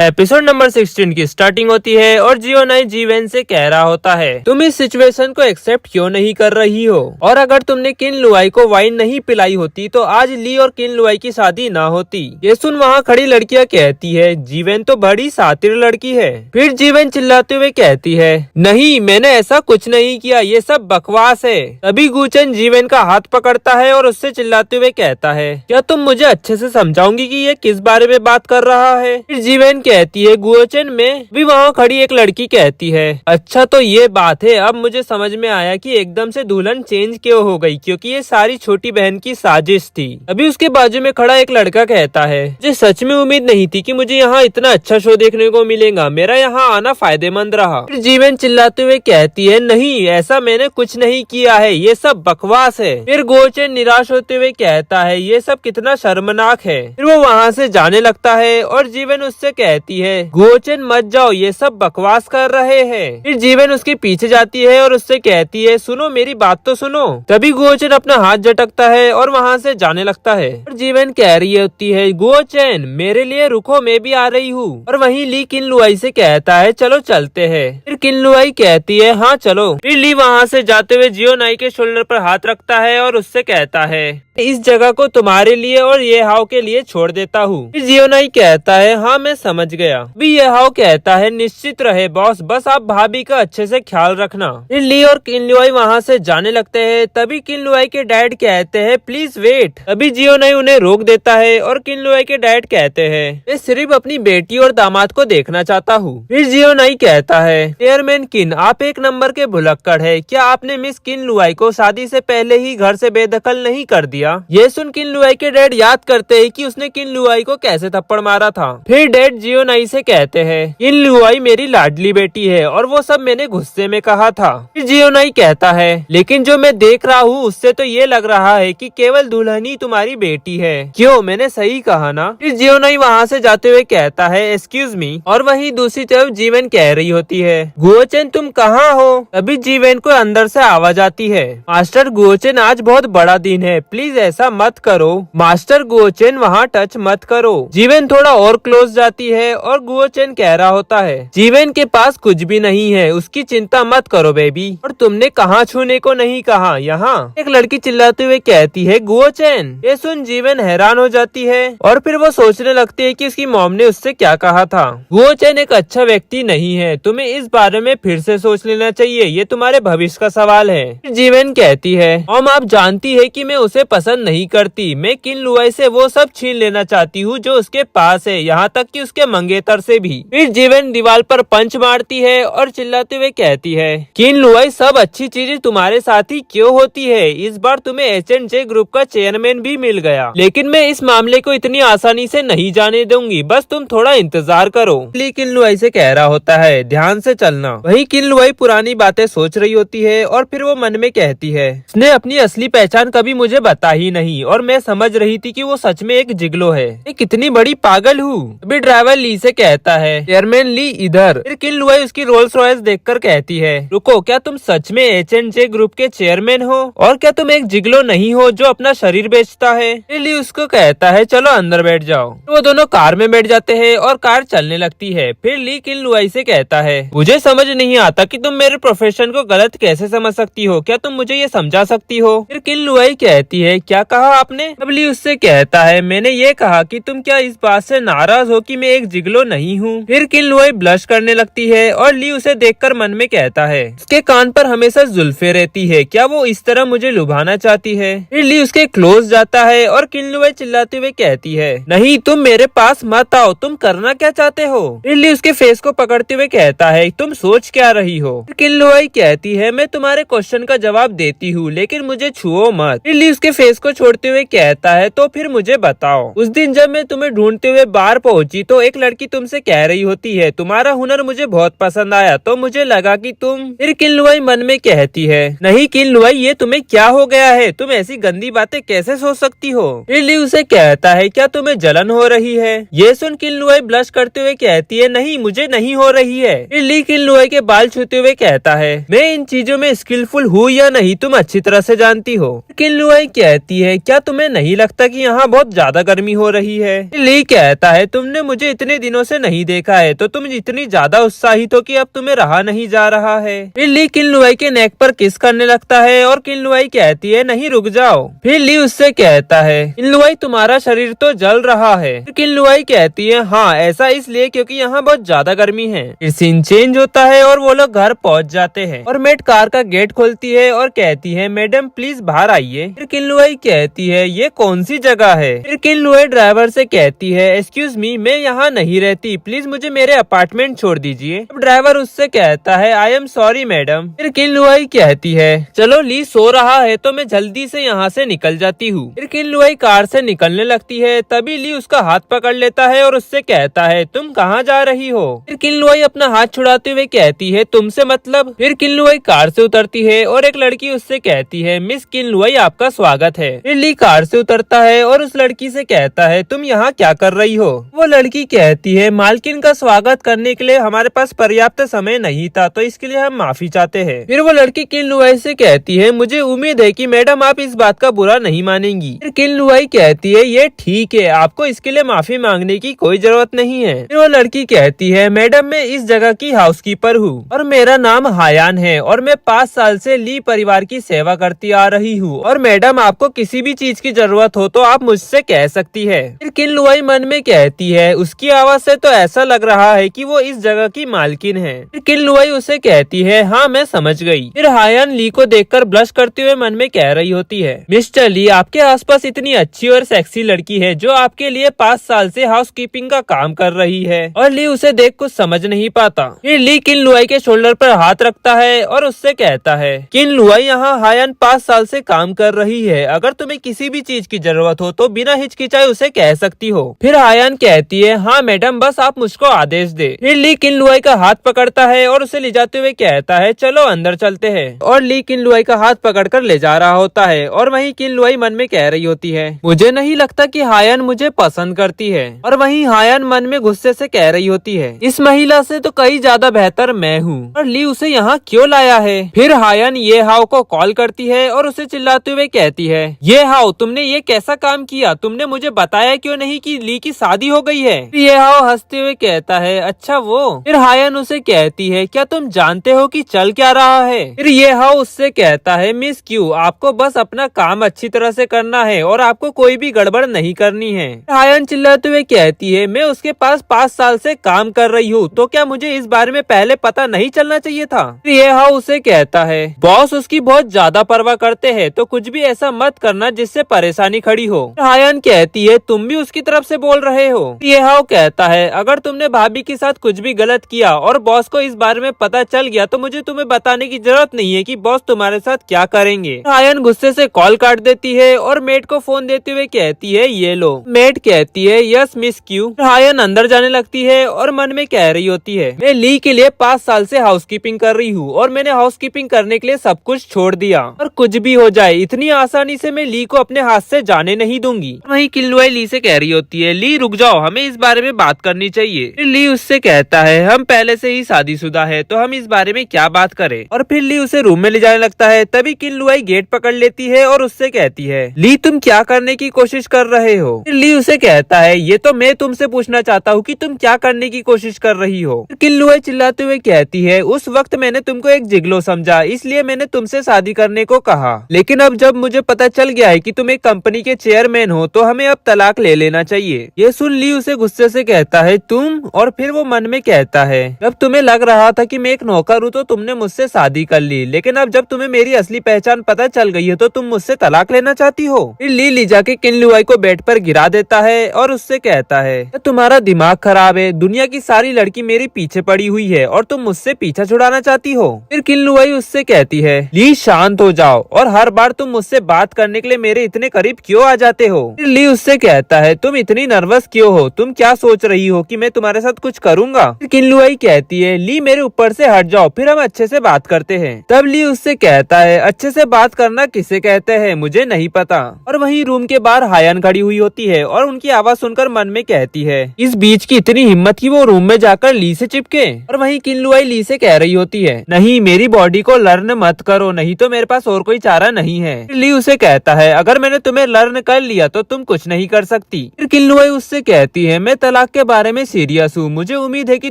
Episode number 16 की starting होती है और जियोनाई जीवेन से कह रहा होता है, तुम इस सिचुएशन को एक्सेप्ट क्यों नहीं कर रही हो, और अगर तुमने किन लुआई को वाइन नहीं पिलाई होती तो आज ली और किन लुआई की शादी ना होती। ये सुन वहाँ खड़ी लड़कियाँ कहती है, जीवेन तो बड़ी सातिर लड़की है। फिर जीवेन चिल्लाते हुए कहती है, नहीं मैंने ऐसा कुछ नहीं किया, ये सब बकवास है। तभी गुचेन जीवेन का हाथ पकड़ता है और उससे चिल्लाते हुए कहता है, क्या तुम मुझे अच्छे से समझाओगी कि ये किस बारे में बात कर रहा है। फिर जीवेन कहती है, गुचेन में भी वहाँ खड़ी एक लड़की कहती है, अच्छा तो ये बात है, अब मुझे समझ में आया कि एकदम से दुल्हन चेंज क्यों हो गई, क्योंकि ये सारी छोटी बहन की साजिश थी। अभी उसके बाजू में खड़ा एक लड़का कहता है, मुझे सच में उम्मीद नहीं थी कि मुझे यहाँ इतना अच्छा शो देखने को मिलेगा, मेरा यहाँ आना फायदेमंद रहा। फिर जीवेन चिल्लाते हुए कहती है, नहीं ऐसा मैंने कुछ नहीं किया है, ये सब बकवास है। फिर गोचेन निराश होते हुए कहता है, ये सब कितना शर्मनाक है। फिर वो वहाँ से जाने लगता है और जीवेन उससे कहती है, गोचेन मत जाओ, ये सब बकवास कर रहे हैं। फिर जीवेन उसके पीछे जाती है और उससे कहती है, सुनो मेरी बात तो सुनो। तभी गोचेन अपना हाथ झटकता है और वहाँ से जाने लगता है। और जीवेन कह रही होती है, गोचेन मेरे लिए रुको, मैं भी आ रही हूँ। और वहीं ली किन लुआई से कहता है, चलो चलते हैं। फिर किन लुआई कहती है, हाँ चलो। फिर ली वहाँ से जाते हुए जियोनाई के शोल्डर पर हाथ रखता है और उससे कहता है, इस जगह को तुम्हारे लिए और ये हाव के लिए छोड़ देता हूँ। फिर जियोनाई कहता है, हाँ मैं समझ गया। भी ये हाव कहता है, निश्चित रहे बॉस, बस आप भाभी का अच्छे से ख्याल रखना। फिर ली और किन लुआई वहाँ से जाने लगते हैं। तभी किन लुआई के डैड कहते हैं, प्लीज वेट। तभी जियोनाई उन्हें रोक देता है और किन लुआई के डैड कहते हैं, मैं सिर्फ अपनी बेटी और दामाद को देखना चाहता हूँ। फिर जियोनाई कहता है, चेयरमैन किन आप एक नंबर के भुलक्कड़ है, क्या आपने मिस किन लुआई को शादी से पहले ही घर से बेदखल नहीं कर दिया। ये सुन किन लुआई के डैड याद करते हैं कि उसने किन लुआई को कैसे थप्पड़ मारा था। फिर डैड जियोनाई से कहते हैं, किन लुआई मेरी लाडली बेटी है और वो सब मैंने गुस्से में कहा था। फिर जियोनाई कहता है, लेकिन जो मैं देख रहा हूँ उससे तो ये लग रहा है कि केवल दुल्हन ही तुम्हारी बेटी है, क्यों मैंने सही कहा ना। फिर जियोनाई वहाँ से जाते हुए कहता है, एक्सक्यूज मी। और वहीं दूसरी तरफ जीवेन कह रही होती है, गुओचेन तुम कहाँ हो। तभी जीवेन को अंदर से आवाज आती है, मास्टर गुओचेन आज बहुत बड़ा दिन है, प्लीज ऐसा मत करो। मास्टर गुओचेन वहाँ टच मत करो। जीवेन थोड़ा और क्लोज जाती है और गुओचेन कह रहा होता है, जीवेन के पास कुछ भी नहीं है, उसकी चिंता मत करो बेबी। और तुमने कहाँ छूने को नहीं कहा, यहाँ। एक लड़की चिल्लाते हुए कहती है, गुओचेन। ये सुन जीवेन हैरान हो जाती है और फिर वो सोचने लगती है कि उसकी मॉम ने उससे क्या कहा था। गुओचेन एक अच्छा व्यक्ति नहीं है, तुम्हें इस बारे में फिर से सोच लेना चाहिए, ये तुम्हारे भविष्य का सवाल है। जीवेन कहती है, मॉम आप जानती है कि मैं उसे पसंद नहीं करती, मैं किन लुआई से वो सब छीन लेना चाहती हूँ जो उसके पास है, यहाँ तक कि उसके मंगेतर से भी। फिर जीवेन दीवार पर पंच मारती है और चिल्लाते हुए कहती है, किन लुआई सब अच्छी चीजें तुम्हारे साथ ही क्यों होती है, इस बार तुम्हें H&J ग्रुप का चेयरमैन भी मिल गया, लेकिन मैं इस मामले को इतनी आसानी से नहीं जाने दूंगी, बस तुम थोड़ा इंतजार करो। किन लुआई से कह रहा होता है, ध्यान से चलना। वही किन लुआई पुरानी बातें सोच रही होती है और फिर वो मन में कहती है, उसने अपनी असली पहचान कभी मुझे बता ही नहीं और मैं समझ रही थी कि वो सच में एक जिगलो है, मैं कितनी बड़ी पागल हूँ। अभी ड्राइवर ली से कहता है, चेयरमैन ली इधर। फिर किन लुआई उसकी रोल्स रॉयस देखकर कहती है, रुको क्या तुम सच में H&J ग्रुप के चेयरमैन हो, और क्या तुम एक जिगलो नहीं हो जो अपना शरीर बेचता है। फिर ली उसको कहता है, चलो अंदर बैठ जाओ। वो दोनों कार में बैठ जाते हैं और कार चलने लगती है। फिर ली किन लुआई से कहता है, मुझे समझ नहीं आता कि तुम मेरे प्रोफेशन को गलत कैसे समझ सकती हो, क्या तुम मुझे ये समझा सकती हो। फिर किन लुआई कहती है, क्या कहा आपने। अब ली उससे कहता है, मैंने ये कहा कि तुम क्या इस बात से नाराज हो कि मैं एक जिगलो नहीं हूँ। फिर किन लुआई ब्लश करने लगती है और ली उसे देखकर मन में कहता है, उसके कान पर हमेशा जुल्फे रहती है, क्या वो इस तरह मुझे लुभाना चाहती है। फिर ली उसके क्लोज जाता है और किन लुआई चिल्लाते हुए कहती है, नहीं तुम मेरे पास मत आओ, तुम करना क्या चाहते हो। फिर ली उसके फेस को पकड़ते हुए कहता है, तुम सोच क्या रही हो। किन लुआई कहती है, मैं तुम्हारे क्वेश्चन का जवाब देती हूँ लेकिन मुझे छुओ मत। फिर ली उसके फेस को छोड़ते हुए कहता है, तो फिर मुझे बताओ, उस दिन जब मैं तुम्हें ढूंढते हुए बाहर पहुंची तो एक लड़की तुमसे कह रही होती है, तुम्हारा हुनर मुझे बहुत पसंद आया, तो मुझे लगा कि तुम। फिर किन लुआई मन में कहती है, नहीं किन लुआई ये तुम्हें क्या हो गया है, तुम ऐसी गंदी बातें कैसे सोच सकती हो। फिर ली उसे कहता है, क्या तुम्हें जलन हो रही है। ये सुन किन लुआई ब्लश करते हुए कहती है, नहीं मुझे नहीं हो रही है। फिर ली किन लुआई के बाल छूते हुए कहता है, मैं इन चीजों में स्किलफुल हूँ या नहीं तुम अच्छी तरह से जानती हो। किन लुआई कहती है, क्या तुम्हें नहीं लगता कि यहाँ बहुत ज्यादा गर्मी हो रही है। ली कहता है, तुमने मुझे इतने इतने दिनों से नहीं देखा है, तो तुम इतनी ज्यादा उत्साहित हो कि अब तुम्हें रहा नहीं जा रहा है। फिर ली किन लुआई के नेक पर किस करने लगता है और किन लुआई कहती है नहीं रुक जाओ। फिर ली उससे कहता है किन लुआई तुम्हारा शरीर तो जल रहा है। फिर किन लुआई कहती है हाँ ऐसा इसलिए क्योंकि यहाँ बहुत ज्यादा गर्मी है। फिर सीन चेंज होता है और वो लोग घर पहुँच जाते हैं और मेड कार का गेट खोलती है और कहती है मैडम प्लीज बाहर आइए। फिर किन लुआई कहती है ये कौन सी जगह है। फिर किन लुआई ड्राइवर से कहती है एक्सक्यूज मी मैं यहाँ नहीं रहती, प्लीज मुझे मेरे अपार्टमेंट छोड़ दीजिए। अब ड्राइवर उससे कहता है आई एम सॉरी मैडम। फिर किन लुआई कहती है चलो ली सो रहा है तो मैं जल्दी से यहाँ से निकल जाती हूँ। फिर किन लुआई कार से निकलने लगती है, तभी ली उसका हाथ पकड़ लेता है और उससे कहता है तुम कहाँ जा रही हो। फिर किन लुआई अपना हाथ छुड़ाते हुए कहती है तुमसे मतलब। फिर किन लुआई कार से उतरती है और एक लड़की उससे कहती है मिस किन लुआई आपका स्वागत है। फिर ली कार से उतरता है और उस लड़की से कहता है तुम यहाँ क्या कर रही हो। वो लड़की कहती है मालकिन का स्वागत करने के लिए हमारे पास पर्याप्त समय नहीं था तो इसके लिए हम माफी चाहते हैं। फिर वो लड़की किन लुआई से कहती है मुझे उम्मीद है कि मैडम आप इस बात का बुरा नहीं मानेंगी। फिर किन लुआई कहती है ये ठीक है, आपको इसके लिए माफी मांगने की कोई जरूरत नहीं है। फिर वो लड़की कहती है मैडम मैं इस जगह की हाउसकीपर हूँ और मेरा नाम हायान है और मैं 5 साल से ली परिवार की सेवा करती आ रही हूँ और मैडम आपको किसी भी चीज की जरूरत हो तो आप मुझसे कह सकती है। फिर किन लुआई मन में कहती है उसकी आवाज से तो ऐसा लग रहा है कि वो इस जगह की मालकिन है। फिर किन लुआई उसे कहती है हाँ मैं समझ गई। फिर हायान ली को देखकर ब्लश करते हुए मन में कह रही होती है मिस्टर ली आपके आसपास इतनी अच्छी और सेक्सी लड़की है जो आपके लिए 5 साल से हाउसकीपिंग का काम कर रही है। और ली उसे देख कुछ समझ नहीं पाता। फिर ली किन लुआई के शोल्डर पर हाथ रखता है और उससे कहता है किन लुआई यहाँ हायान 5 साल से काम कर रही है, अगर तुम्हें किसी भी चीज की जरूरत हो तो बिना हिचकिचाए उसे कह सकती हो। फिर हायान कहती है हाँ मैडम बस आप मुझको आदेश दे। फिर ली किन लुआई का हाथ पकड़ता है और उसे ले जाते हुए कहता है चलो अंदर चलते हैं। और ली किन लुआई का हाथ पकड़कर ले जा रहा होता है और वहीं किन लुआई मन में कह रही होती है मुझे नहीं लगता कि हायान मुझे पसंद करती है। और वहीं हायान मन में गुस्से से कह रही होती है इस महिला से तो कहीं ज्यादा बेहतर मैं हूँ और ली उसे यहाँ क्यों लाया है। फिर हायान ये हाउ को कॉल करती है और उसे चिल्लाते हुए कहती है ये हाउ तुमने ये कैसा काम किया, तुमने मुझे बताया क्यों नहीं कि ली की शादी हो गई है। ये हाउ हंसते हुए कहता है अच्छा वो। फिर हायान उसे कहती है क्या तुम जानते हो कि चल क्या रहा है। फिर ये हाउ उससे कहता है मिस क्यू आपको बस अपना काम अच्छी तरह से करना है और आपको कोई भी गड़बड़ नहीं करनी है। हायान चिल्लाते हुए कहती है मैं उसके पास 5 साल से काम कर रही हूँ तो क्या मुझे इस बारे में पहले पता नहीं चलना चाहिए था। फिर ये हाउ उसे कहता है बॉस उसकी बहुत ज्यादा परवाह करते हैं तो कुछ भी ऐसा मत करना जिससे परेशानी खड़ी हो। हायान कहती है तुम भी उसकी तरफ से बोल रहे हो। ये हाउ कहता है अगर तुमने भाभी के साथ कुछ भी गलत किया और बॉस को इस बारे में पता चल गया तो मुझे तुम्हें बताने की जरूरत नहीं है कि बॉस तुम्हारे साथ क्या करेंगे। हायान गुस्से से कॉल काट देती है और मेड को फोन देते हुए कहती है ये लो। मेड कहती है यस मिस क्यू। हायान अंदर जाने लगती है और मन में कह रही होती है मैं ली के लिए 5 साल से हाउसकीपिंग कर रही हूँ और मैंने हाउसकीपिंग करने के लिए सब कुछ छोड़ दिया और कुछ भी हो जाए इतनी आसानी से मैं ली को अपने हाथ से जाने नहीं दूंगी। वहीं किन लुआई ली से कह रही होती है ली रुक जाओ हमें इस बारे में बात करनी चाहिए। फिर ली उससे कहता है हम पहले से ही शादीशुदा है तो हम इस बारे में क्या बात करें। और फिर ली उसे रूम में ले जाने लगता है, तभी किन लुआई गेट पकड़ लेती है और उससे कहती है ली तुम क्या करने की कोशिश कर रहे हो। फिर ली उसे कहता है ये तो मैं तुमसे पूछना चाहता हूँ कि तुम क्या करने की कोशिश कर रही हो। किन लुआई चिल्लाते हुए कहती है उस वक्त मैंने तुमको एक जिगलो समझा इसलिए मैंने तुमसे शादी करने को कहा, लेकिन अब जब मुझे पता चल गया है कि तुम एक कंपनी के चेयरमैन हो तो हमें अब तलाक ले लेना चाहिए। ये सुन ली उसे गुस्से से कहता है तुम। और फिर वो मन में कहता है जब तुम्हें लग रहा था कि मैं एक नौकर हूँ तो तुमने मुझसे शादी कर ली, लेकिन अब जब तुम्हें मेरी असली पहचान पता चल गई है तो तुम मुझसे तलाक लेना चाहती हो। फिर ली जाके किन लुआई को बेड पर गिरा देता है और उससे कहता है तुम्हारा दिमाग खराब है, दुनिया की सारी लड़की मेरे पीछे पड़ी हुई है और तुम मुझसे पीछा छुड़ाना चाहती हो। फिर किन लुआई उससे कहती है ली शांत हो जाओ और हर बार तुम मुझसे बात करने के लिए मेरे इतने करीब क्यों आ जाते हो। फिर ली उससे कहता है तुम इतनी नर्वस क्यों हो, तुम क्या सोच रही हो कि मैं तुम्हारे साथ कुछ करूंगा। फिर किन लुआई कहती है ली मेरे ऊपर से हट जाओ फिर हम अच्छे से बात करते हैं। तब ली उससे कहता है अच्छे से बात करना किसे कहते हैं मुझे नहीं पता। और वहीं रूम के बाहर हायान खड़ी हुई होती है और उनकी आवाज सुनकर मन में कहती है इस बीच की इतनी हिम्मत की वो रूम में जाकर ली से चिपके। और वहीं किन लुआई ली से कह रही होती है नहीं मेरी बॉडी को लर्न मत करो, नहीं तो मेरे पास और कोई चारा नहीं है। ली उसे कहता है अगर मैंने तुम्हें लर्न कर लिया तो तुम कुछ नहीं कर सकती। फिर किन लुआई उससे कहती है मैं तलाक के बारे में सीरियस हूँ, मुझे उम्मीद है कि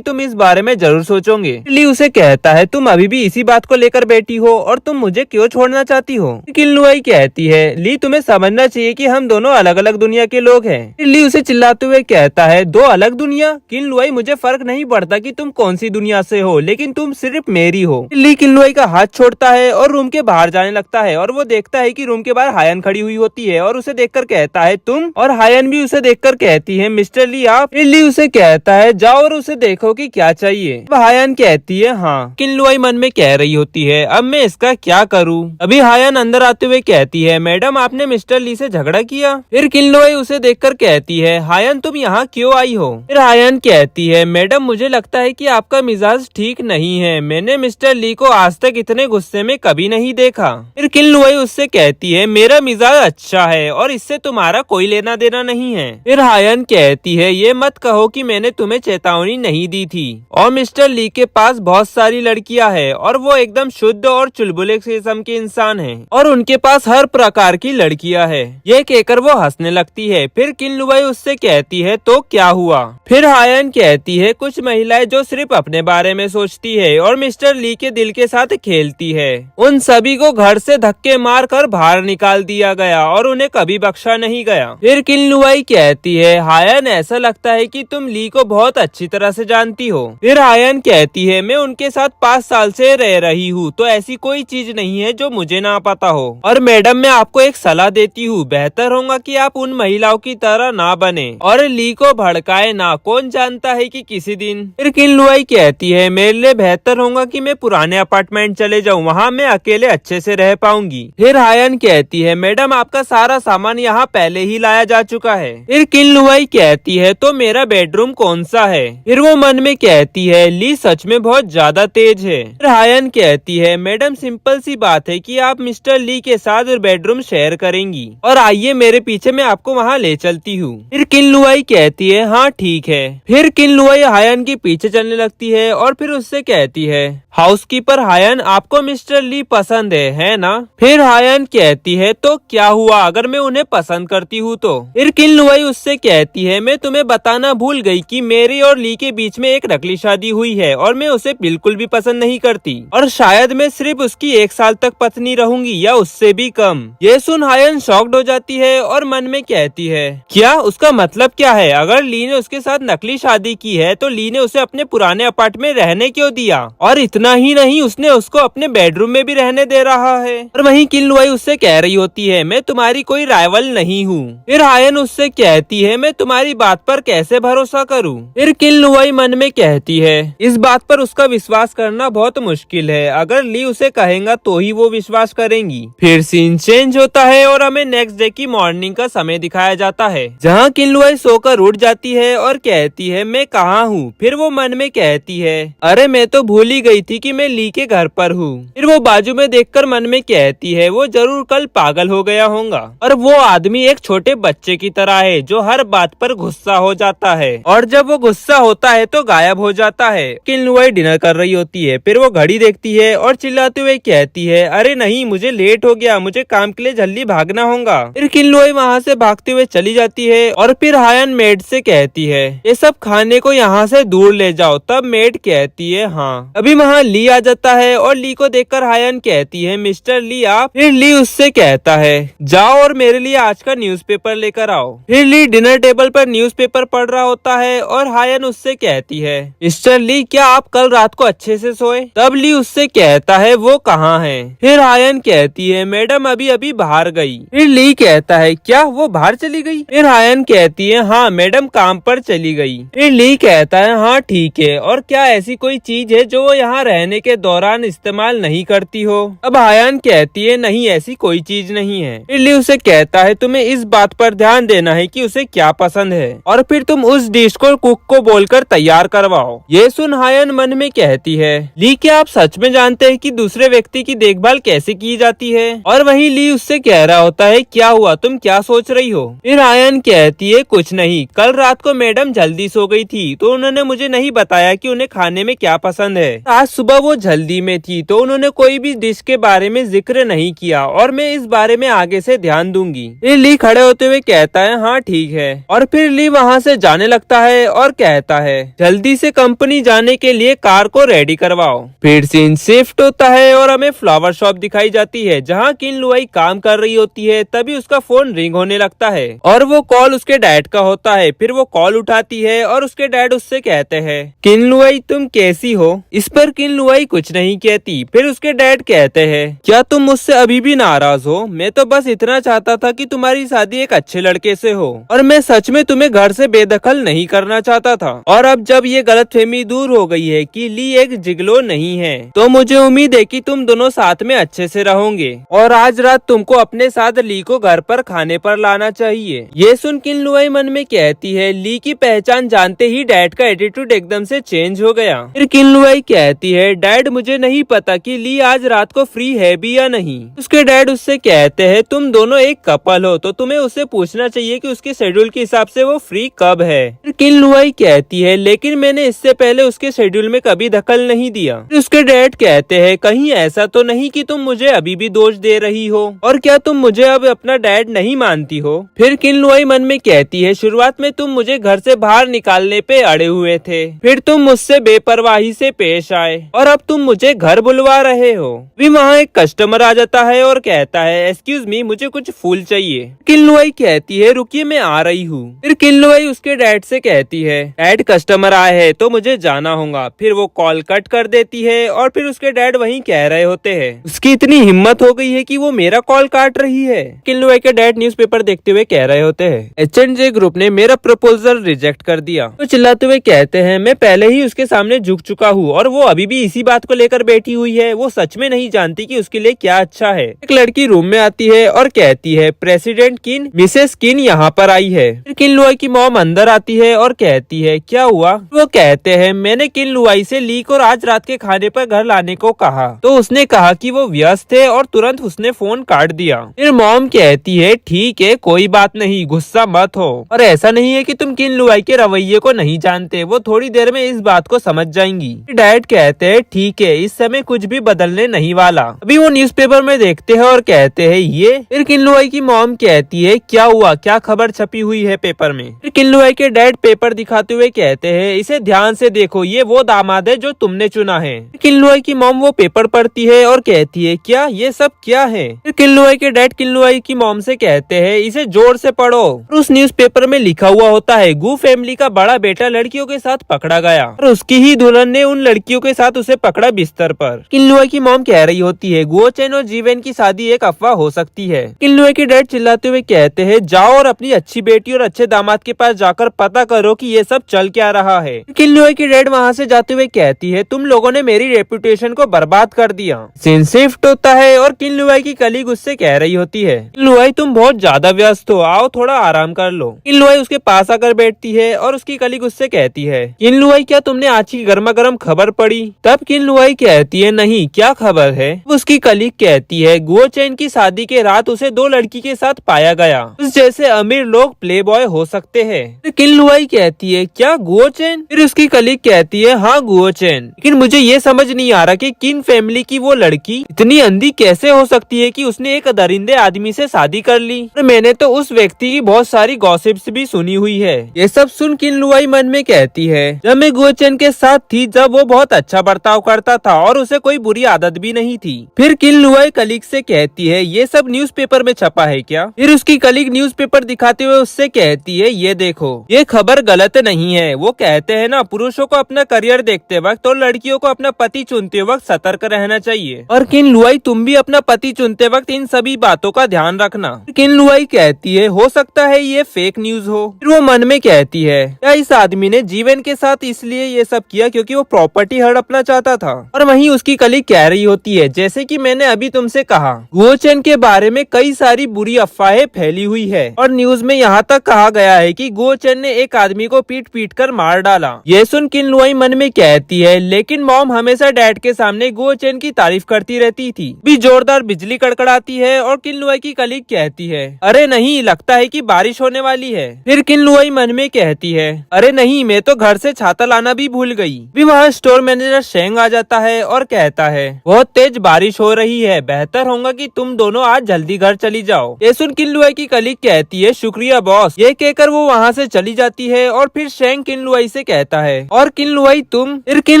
तुम इस बारे में जरूर सोचोगे। ली उसे कहता है तुम अभी भी इसी बात को लेकर बैठी हो और तुम मुझे क्यों छोड़ना चाहती हो। किन लुआई कहती है ली तुम्हें समझना चाहिए कि हम दोनों अलग अलग दुनिया के लोग हैं। ली उसे चिल्लाते हुए कहता है दो अलग दुनिया? किन लुआई मुझे फर्क नहीं पड़ता कि तुम कौन सी दुनिया से हो, लेकिन तुम सिर्फ मेरी हो। ली किन लुआई का हाथ छोड़ता है और रूम के बाहर जाने लगता है और वो देखता है कि रूम के बाहर हायन खड़ी हुई होती है और उसे देखकर कहता है तुम, और हायन भी उसे देखकर कहती है मिस्टर ली आप। ली उसे कहता है जाओ और उसे देखो कि क्या चाहिए। हायन कहती है हाँ। किन लुआई मन में कह रही होती है अब मैं इसका क्या करूँ। अभी हायन अंदर आते हुए कहती है मैडम आपने मिस्टर ली से झगड़ा किया। फिर किन लुआई उसे देखकर कहती है हायन तुम यहाँ क्यों आई हो। फिर हायन कहती है मैडम मुझे लगता है कि आपका मिजाज ठीक नहीं है, मैंने मिस्टर ली को आज तक इतने गुस्से में कभी नहीं देखा। फिर किन लुआई उससे कहती है मेरा मिजाज अच्छा है और इससे तुम्हारा कोई लेना देना नहीं है। फिर हायन कहती है ये मत कहो कि मैंने तुम्हें चेतावनी नहीं दी थी, और मिस्टर ली के पास बहुत सारी लड़कियां हैं और वो एकदम शुद्ध और चुलबुले किस्म के इंसान हैं और उनके पास हर प्रकार की लड़कियां हैं। ये कहकर वो हंसने लगती है। फिर किन लुआई उससे कहती है तो क्या हुआ। फिर हायन कहती है कुछ महिलाएं जो सिर्फ अपने बारे में सोचती है और मिस्टर ली के दिल के साथ खेलती है, उन सभी को घर से धक्के मार कर बाहर निकाल दिया गया और उन्हें कभी बख्शा नहीं गया। फिर किन लुआई कहती है हायन ऐसा लगता है कि तुम ली को बहुत अच्छी तरह से जानती हो। फिर हायन कहती है मैं उनके साथ 5 साल से रह रही हूँ तो ऐसी कोई चीज नहीं है जो मुझे ना पता हो, और मैडम मैं आपको एक सलाह देती हूँ, बेहतर होगा कि आप उन महिलाओं की तरह ना बने और ली को भड़काए ना, कौन जानता है कि किसी दिन। फिर किन लुआई कहती है मेरे लिए बेहतर होगा कि मैं पुराने अपार्टमेंट चले जाऊँ, वहाँ मैं अकेले अच्छे से रह पाऊंगी। फिर हायन कहती है मैडम आपका सारा सामान यहाँ पहले ही लाया जा चुका है। फिर किन लुआई कहती है तो मेरा बेडरूम कौन सा है। फिर वो मन में कहती है ली सच में बहुत ज्यादा तेज है। फिर हायन कहती है मैडम सिंपल सी बात है कि आप मिस्टर ली के साथ बेडरूम शेयर करेंगी, और आइए मेरे पीछे मैं आपको वहाँ ले चलती हूँ। फिर किन लुआई कहती है हाँ ठीक है। फिर किन लुआई हायन के पीछे चलने लगती है और फिर उससे कहती है हाउसकीपर हायन आपको मिस्टर ली पसंद है ना। फिर हायन कहती है तो क्या हुआ अगर मैं उन्हें पसंद करती हूँ तो। फिर किन लुआई उससे कहती है मैं तुम्हें बताना भूल गई कि मेरी और ली के बीच में एक नकली शादी हुई है और मैं उसे बिल्कुल भी पसंद नहीं करती, और शायद मैं सिर्फ उसकी 1 साल तक पत्नी रहूंगी या उससे भी कम। ये सुन हायन शॉक्ड हो जाती है और मन में कहती है क्या उसका मतलब क्या है, अगर ली ने उसके साथ नकली शादी की है तो ली ने उसे अपने पुराने अपार्टमेंट में रहने क्यों दिया, और इतना ही नहीं उसने उसको अपने बेडरूम में भी रहने दे रहा है। और वहीं किन लुआई उससे कह रही होती है मैं तुम्हारी कोई राइवल नहीं हूँ। फिर हायन उससे कहती है मैं तुम्हारी बात पर कैसे भरोसा करूँ। फिर किन लुआई मन में कहती है इस बात पर उसका विश्वास करना बहुत मुश्किल है, अगर ली उसे कहेगा तो ही वो विश्वास करेंगी। फिर सीन चेंज होता है और हमें नेक्स्ट डे की मॉर्निंग का समय दिखाया जाता है, जहाँ किन लुआई सोकर उठ जाती है और कहती है मैं कहाँ हूँ। फिर वो मन में कहती है अरे मैं तो भूल ही गई थी कि मैं ली के घर पर हूँ। फिर वो बाजू में देखकर मन में कहती है वो जरूर कल पागल हो गया होगा, और वो आदमी एक छोटे बच्चे की तरह है जो हर बात पर गुस्सा हो जाता है, और जब वो गुस्सा होता है तो गायब हो जाता है। किन लुआई डिनर कर रही होती है। फिर वो घड़ी देखती है और चिल्लाते हुए कहती है अरे नहीं मुझे लेट हो गया, मुझे काम के लिए जल्दी भागना होगा। फिर किन लुआई वहाँ से भागते हुए चली जाती है और फिर हायन मेड से कहती है ये सब खाने को यहाँ से दूर ले जाओ। तब मेड कहती है हाँ। अभी वहाँ ली आ जाता है और ली को देखकर हायन कहती है मिस्टर ली आप। फिर ली उससे कहता है जाओ और मेरे लिए आज का न्यूज़पेपर लेकर आओ। फिर ली डिनर टेबल पर न्यूज़पेपर पढ़ रहा होता है और हायन उससे कहती है मिस्टर ली क्या आप कल रात को अच्छे से सोए। तब ली उससे कहता है वो कहाँ है। फिर हायन कहती है मैडम अभी अभी बाहर गई। फिर ली कहता है क्या वो बाहर चली गई। फिर हायन कहती है हाँ मैडम काम पर चली गई। फिर ली कहता है हाँ ठीक है, और क्या ऐसी कोई चीज है जो वो यहाँ रहने के दौरान इस्तेमाल नहीं करती हो। अब हायन कहती है नहीं ऐसी कोई चीज नहीं है। फिर ली उसे कहता है तुम्हें इस बात पर ध्यान देना है कि उसे क्या पसंद है, और फिर तुम उस डिश को कुक को बोलकर तैयार करवाओ। ये सुन हायन मन में कहती है ली क्या आप सच में जानते हैं कि दूसरे व्यक्ति की देखभाल कैसे की जाती है। और वहीं ली उससे कह रहा होता है क्या हुआ तुम क्या सोच रही हो। फिर हायन कहती है कुछ नहीं, कल रात को मैडम जल्दी सो गई थी तो उन्होंने मुझे नहीं बताया कि उन्हें खाने में क्या पसंद है। आज सुबह वो जल्दी में थी तो उन्होंने कोई भी डिश के बारे में जिक्र नहीं किया, और मैं इस बारे में आगे से ध्यान दूंगी। फिर ली खड़े होते हुए कहता है हाँ ठीक है, और फिर ली वहाँ से से जाने लगता है और कहता है जल्दी से कंपनी जाने के लिए कार को रेडी करवाओ। फिर सीन शिफ्ट होता है और हमें फ्लावर शॉप दिखाई जाती है जहाँ किन लुआई काम कर रही होती है। तभी उसका फोन रिंग होने लगता है और वो कॉल उसके डैड का होता है। फिर वो कॉल उठाती है और उसके डैड उससे कहते हैं किन लुआई तुम कैसी हो। इस पर किन लुआई कुछ नहीं कहती। फिर उसके डैड कहते हैं क्या तुम मुझसे अभी भी नाराज हो? मैं तो बस इतना चाहता था कि तुम्हारी शादी एक अच्छे लड़के से हो और मैं सच में तुम्हें घर से बेदखल नहीं करना चाहता था। और अब जब ये गलतफहमी दूर हो गई है कि ली एक जिगलो नहीं है तो मुझे उम्मीद है कि तुम दोनों साथ में अच्छे से रहोगे और आज रात तुमको अपने साथ ली को घर पर खाने पर लाना चाहिए। ये सुन किन लुआई मन में कहती है ली की पहचान जानते ही डैड का एटीट्यूड एकदम से चेंज हो गया। फिर किन लुआई कहती है डैड मुझे नहीं पता कि ली आज रात को फ्री है भी या नहीं। उसके डैड उससे कहते हैं तुम दोनों एक कपल हो तो तुम्हें उससे पूछना चाहिए कि उसके शेड्यूल के हिसाब से वो फ्री कब है। फिर किन लुआई कहती है लेकिन मैंने इससे पहले उसके शेड्यूल में कभी दखल नहीं दिया। फिर उसके डैड कहते हैं कहीं ऐसा तो नहीं कि तुम मुझे अभी भी दोष दे रही हो और क्या तुम मुझे अब अपना डैड नहीं मानती हो। फिर किन लुआई मन में कहती है शुरुआत में तुम मुझे घर से बाहर निकालने पे अड़े हुए थे, फिर तुम मुझसे बेपरवाही से पेश आए और अब तुम मुझे घर बुलवा रहे हो। भी वहाँ एक कस्टमर आ जाता है और कहता है एक्सक्यूज मी मुझे कुछ फूल चाहिए। किन लुआई कहती है रुकिए मैं आ रही हूँ। फिर किन लुआई उसके डैड से कहती है डैड कस्टमर आए हैं तो मुझे जाना होगा। फिर वो कॉल कट कर देती है और फिर उसके डैड वहीं कह रहे होते हैं उसकी इतनी हिम्मत हो गई है कि वो मेरा कॉल काट रही है। किन लुआई के डैड न्यूज़पेपर देखते हुए कह रहे होते हैं H&J ग्रुप ने मेरा प्रपोजल रिजेक्ट कर दिया। तो चिल्लाते हुए कहते हैं मैं पहले ही उसके सामने झुक चुका हूँ और वो अभी भी इसी बात को लेकर बैठी हुई है। वो सच में नहीं जानती कि उसके लिए क्या अच्छा है। एक लड़की रूम में आती है और कहती है प्रेसिडेंट किन मिसेस किन यहाँ पर आई है। फिर किन लुआई की मॉम अंदर आती है और कहती है क्या हुआ। वो कहते हैं मैंने किन लुआई से ली को आज रात के खाने पर घर लाने को कहा तो उसने कहा कि वो व्यस्त है और तुरंत उसने फोन काट दिया। फिर मॉम कहती है ठीक है कोई बात नहीं गुस्सा मत हो और ऐसा नहीं है कि तुम किन लुआई के रवैये को नहीं जानते, वो थोड़ी देर में इस बात को समझ जाएंगी। डैड कहते हैं ठीक है इस समय कुछ भी बदलने नहीं वाला। अभी वो न्यूज़पेपर में देखते हैं और कहते हैं ये। फिर किन लुआई की मॉम कहती है क्या हुआ क्या खबर छपी हुई है पेपर में। फिर किन लुआई के डैड पेपर दिखाते हुए कहते हैं इसे ध्यान से देखो ये वो दामाद है जो तुमने चुना है। किन लुआई की मॉम वो पेपर पढ़ती है और कहती है क्या ये सब क्या है। फिर किन लुआई के डैड किन लुआई की मॉम से कहते हैं इसे जोर से पढ़ो। उस न्यूज़पेपर में लिखा हुआ होता है गू फैमिली का बड़ा बेटा लड़कियों के साथ पकड़ा गया और उसकी ही दुल्हन ने उन लड़कियों के साथ उसे पकड़ा बिस्तर पर। किन लुआई की मॉम कह रही होती है गुओ चेन और जीवेन की शादी एक अफवाह हो सकती है। किन लुआई के डैड चिल्लाते हुए कहते हैं जाओ और अपनी अच्छी बेटी और अच्छे दामाद के पास जाकर पता करो कि ये सब चल क्या रहा है। किन लुआई की डैड वहाँ से जाते हुए कहती है तुम लोगों ने मेरी रेपुटेशन को बर्बाद कर दिया। सीन शिफ्ट होता है और किन लुआई की कलीग उससे कह रही होती है किन लुआई तुम बहुत ज्यादा व्यस्त हो आओ थोड़ा आराम कर लो। किन लुआई उसके पास आकर बैठती है और उसकी कलीग उससे कहती है किन लुआई क्या तुमने आज की गर्मा गर्म खबर पढ़ी। तब किन लुआई कहती है नहीं क्या खबर है। उसकी कलीग कहती है गुओ चेन की शादी के रात उसे दो लड़की के साथ पाया गया। उस जैसे अमीर लोग प्ले बॉय हो सकते हैं। किन लुआई कहती है क्या गुओ चेन। फिर उसकी कलीग कहती है हाँ गुओ चेन। लेकिन मुझे ये समझ नहीं आ रहा कि किन फैमिली की वो लड़की इतनी अंधी कैसे हो सकती है कि उसने एक दरिंदे आदमी से शादी कर ली। मैंने तो उस व्यक्ति की बहुत सारी गॉसिप्स भी सुनी हुई है। ये सब सुन किन लुआई मन में कहती है जब मैं गुओ चेन के साथ थी जब वो बहुत अच्छा बर्ताव करता था और उसे कोई बुरी आदत भी नहीं थी। फिर किन लुआई कलीग से कहती है ये सब न्यूज़पेपर में छपा है क्या। फिर उसकी कलीग न्यूज़पेपर दिखाते हुए उससे कहती है ये देखो ये खबर गलत नहीं है। वो कहते हैं ना पुरुषों को अपना करियर देखते वक्त और लड़कियों को अपना पति चुनते वक्त सतर्क रहना चाहिए और किन लुआई तुम भी अपना पति चुनते वक्त इन सभी बातों का ध्यान रखना। किन लुआई कहती है हो सकता है ये फेक न्यूज हो। फिर वो मन में कहती है क्या इस आदमी ने जीवन के साथ इसलिए ये सब किया क्योंकि वो प्रॉपर्टी हड़पना चाहता था। और वहीं उसकी कलीग कह रही होती है जैसे कि मैंने अभी तुमसे कहा गुओ चेन के बारे में कई सारी बुरी अफवाहें फैली हुई है और न्यूज में यहाँ तक कहा गया है कि गुओ चेन ने एक आदमी को पीट पीट कर मार डाला। ये सुन किन लुआई मन में कहती है लेकिन मॉम हमेशा डैड के सामने गुओ चेन की तारीफ करती रहती थी। भी जोरदार बिजली कड़कड़ाती है और किन लुआई की कलीग कहती है अरे नहीं लगता है कि बारिश होने वाली है। फिर किन लुआई मन में कहती है अरे नहीं मैं तो घर से छाता लाना भी भूल गई। भी वहाँ स्टोर मैनेजर शेंग आ जाता है और कहता है बहुत तेज बारिश हो रही है बेहतर होगा कि तुम दोनों आज जल्दी घर चली जाओ। ये सुन किन लुआई की कलीग कहती है शुक्रिया बॉस। ये कहकर वो वहाँ से से चली जाती है और फिर शेंग किन लुआई से कहता है, और किन लुआई तुम? फिर किन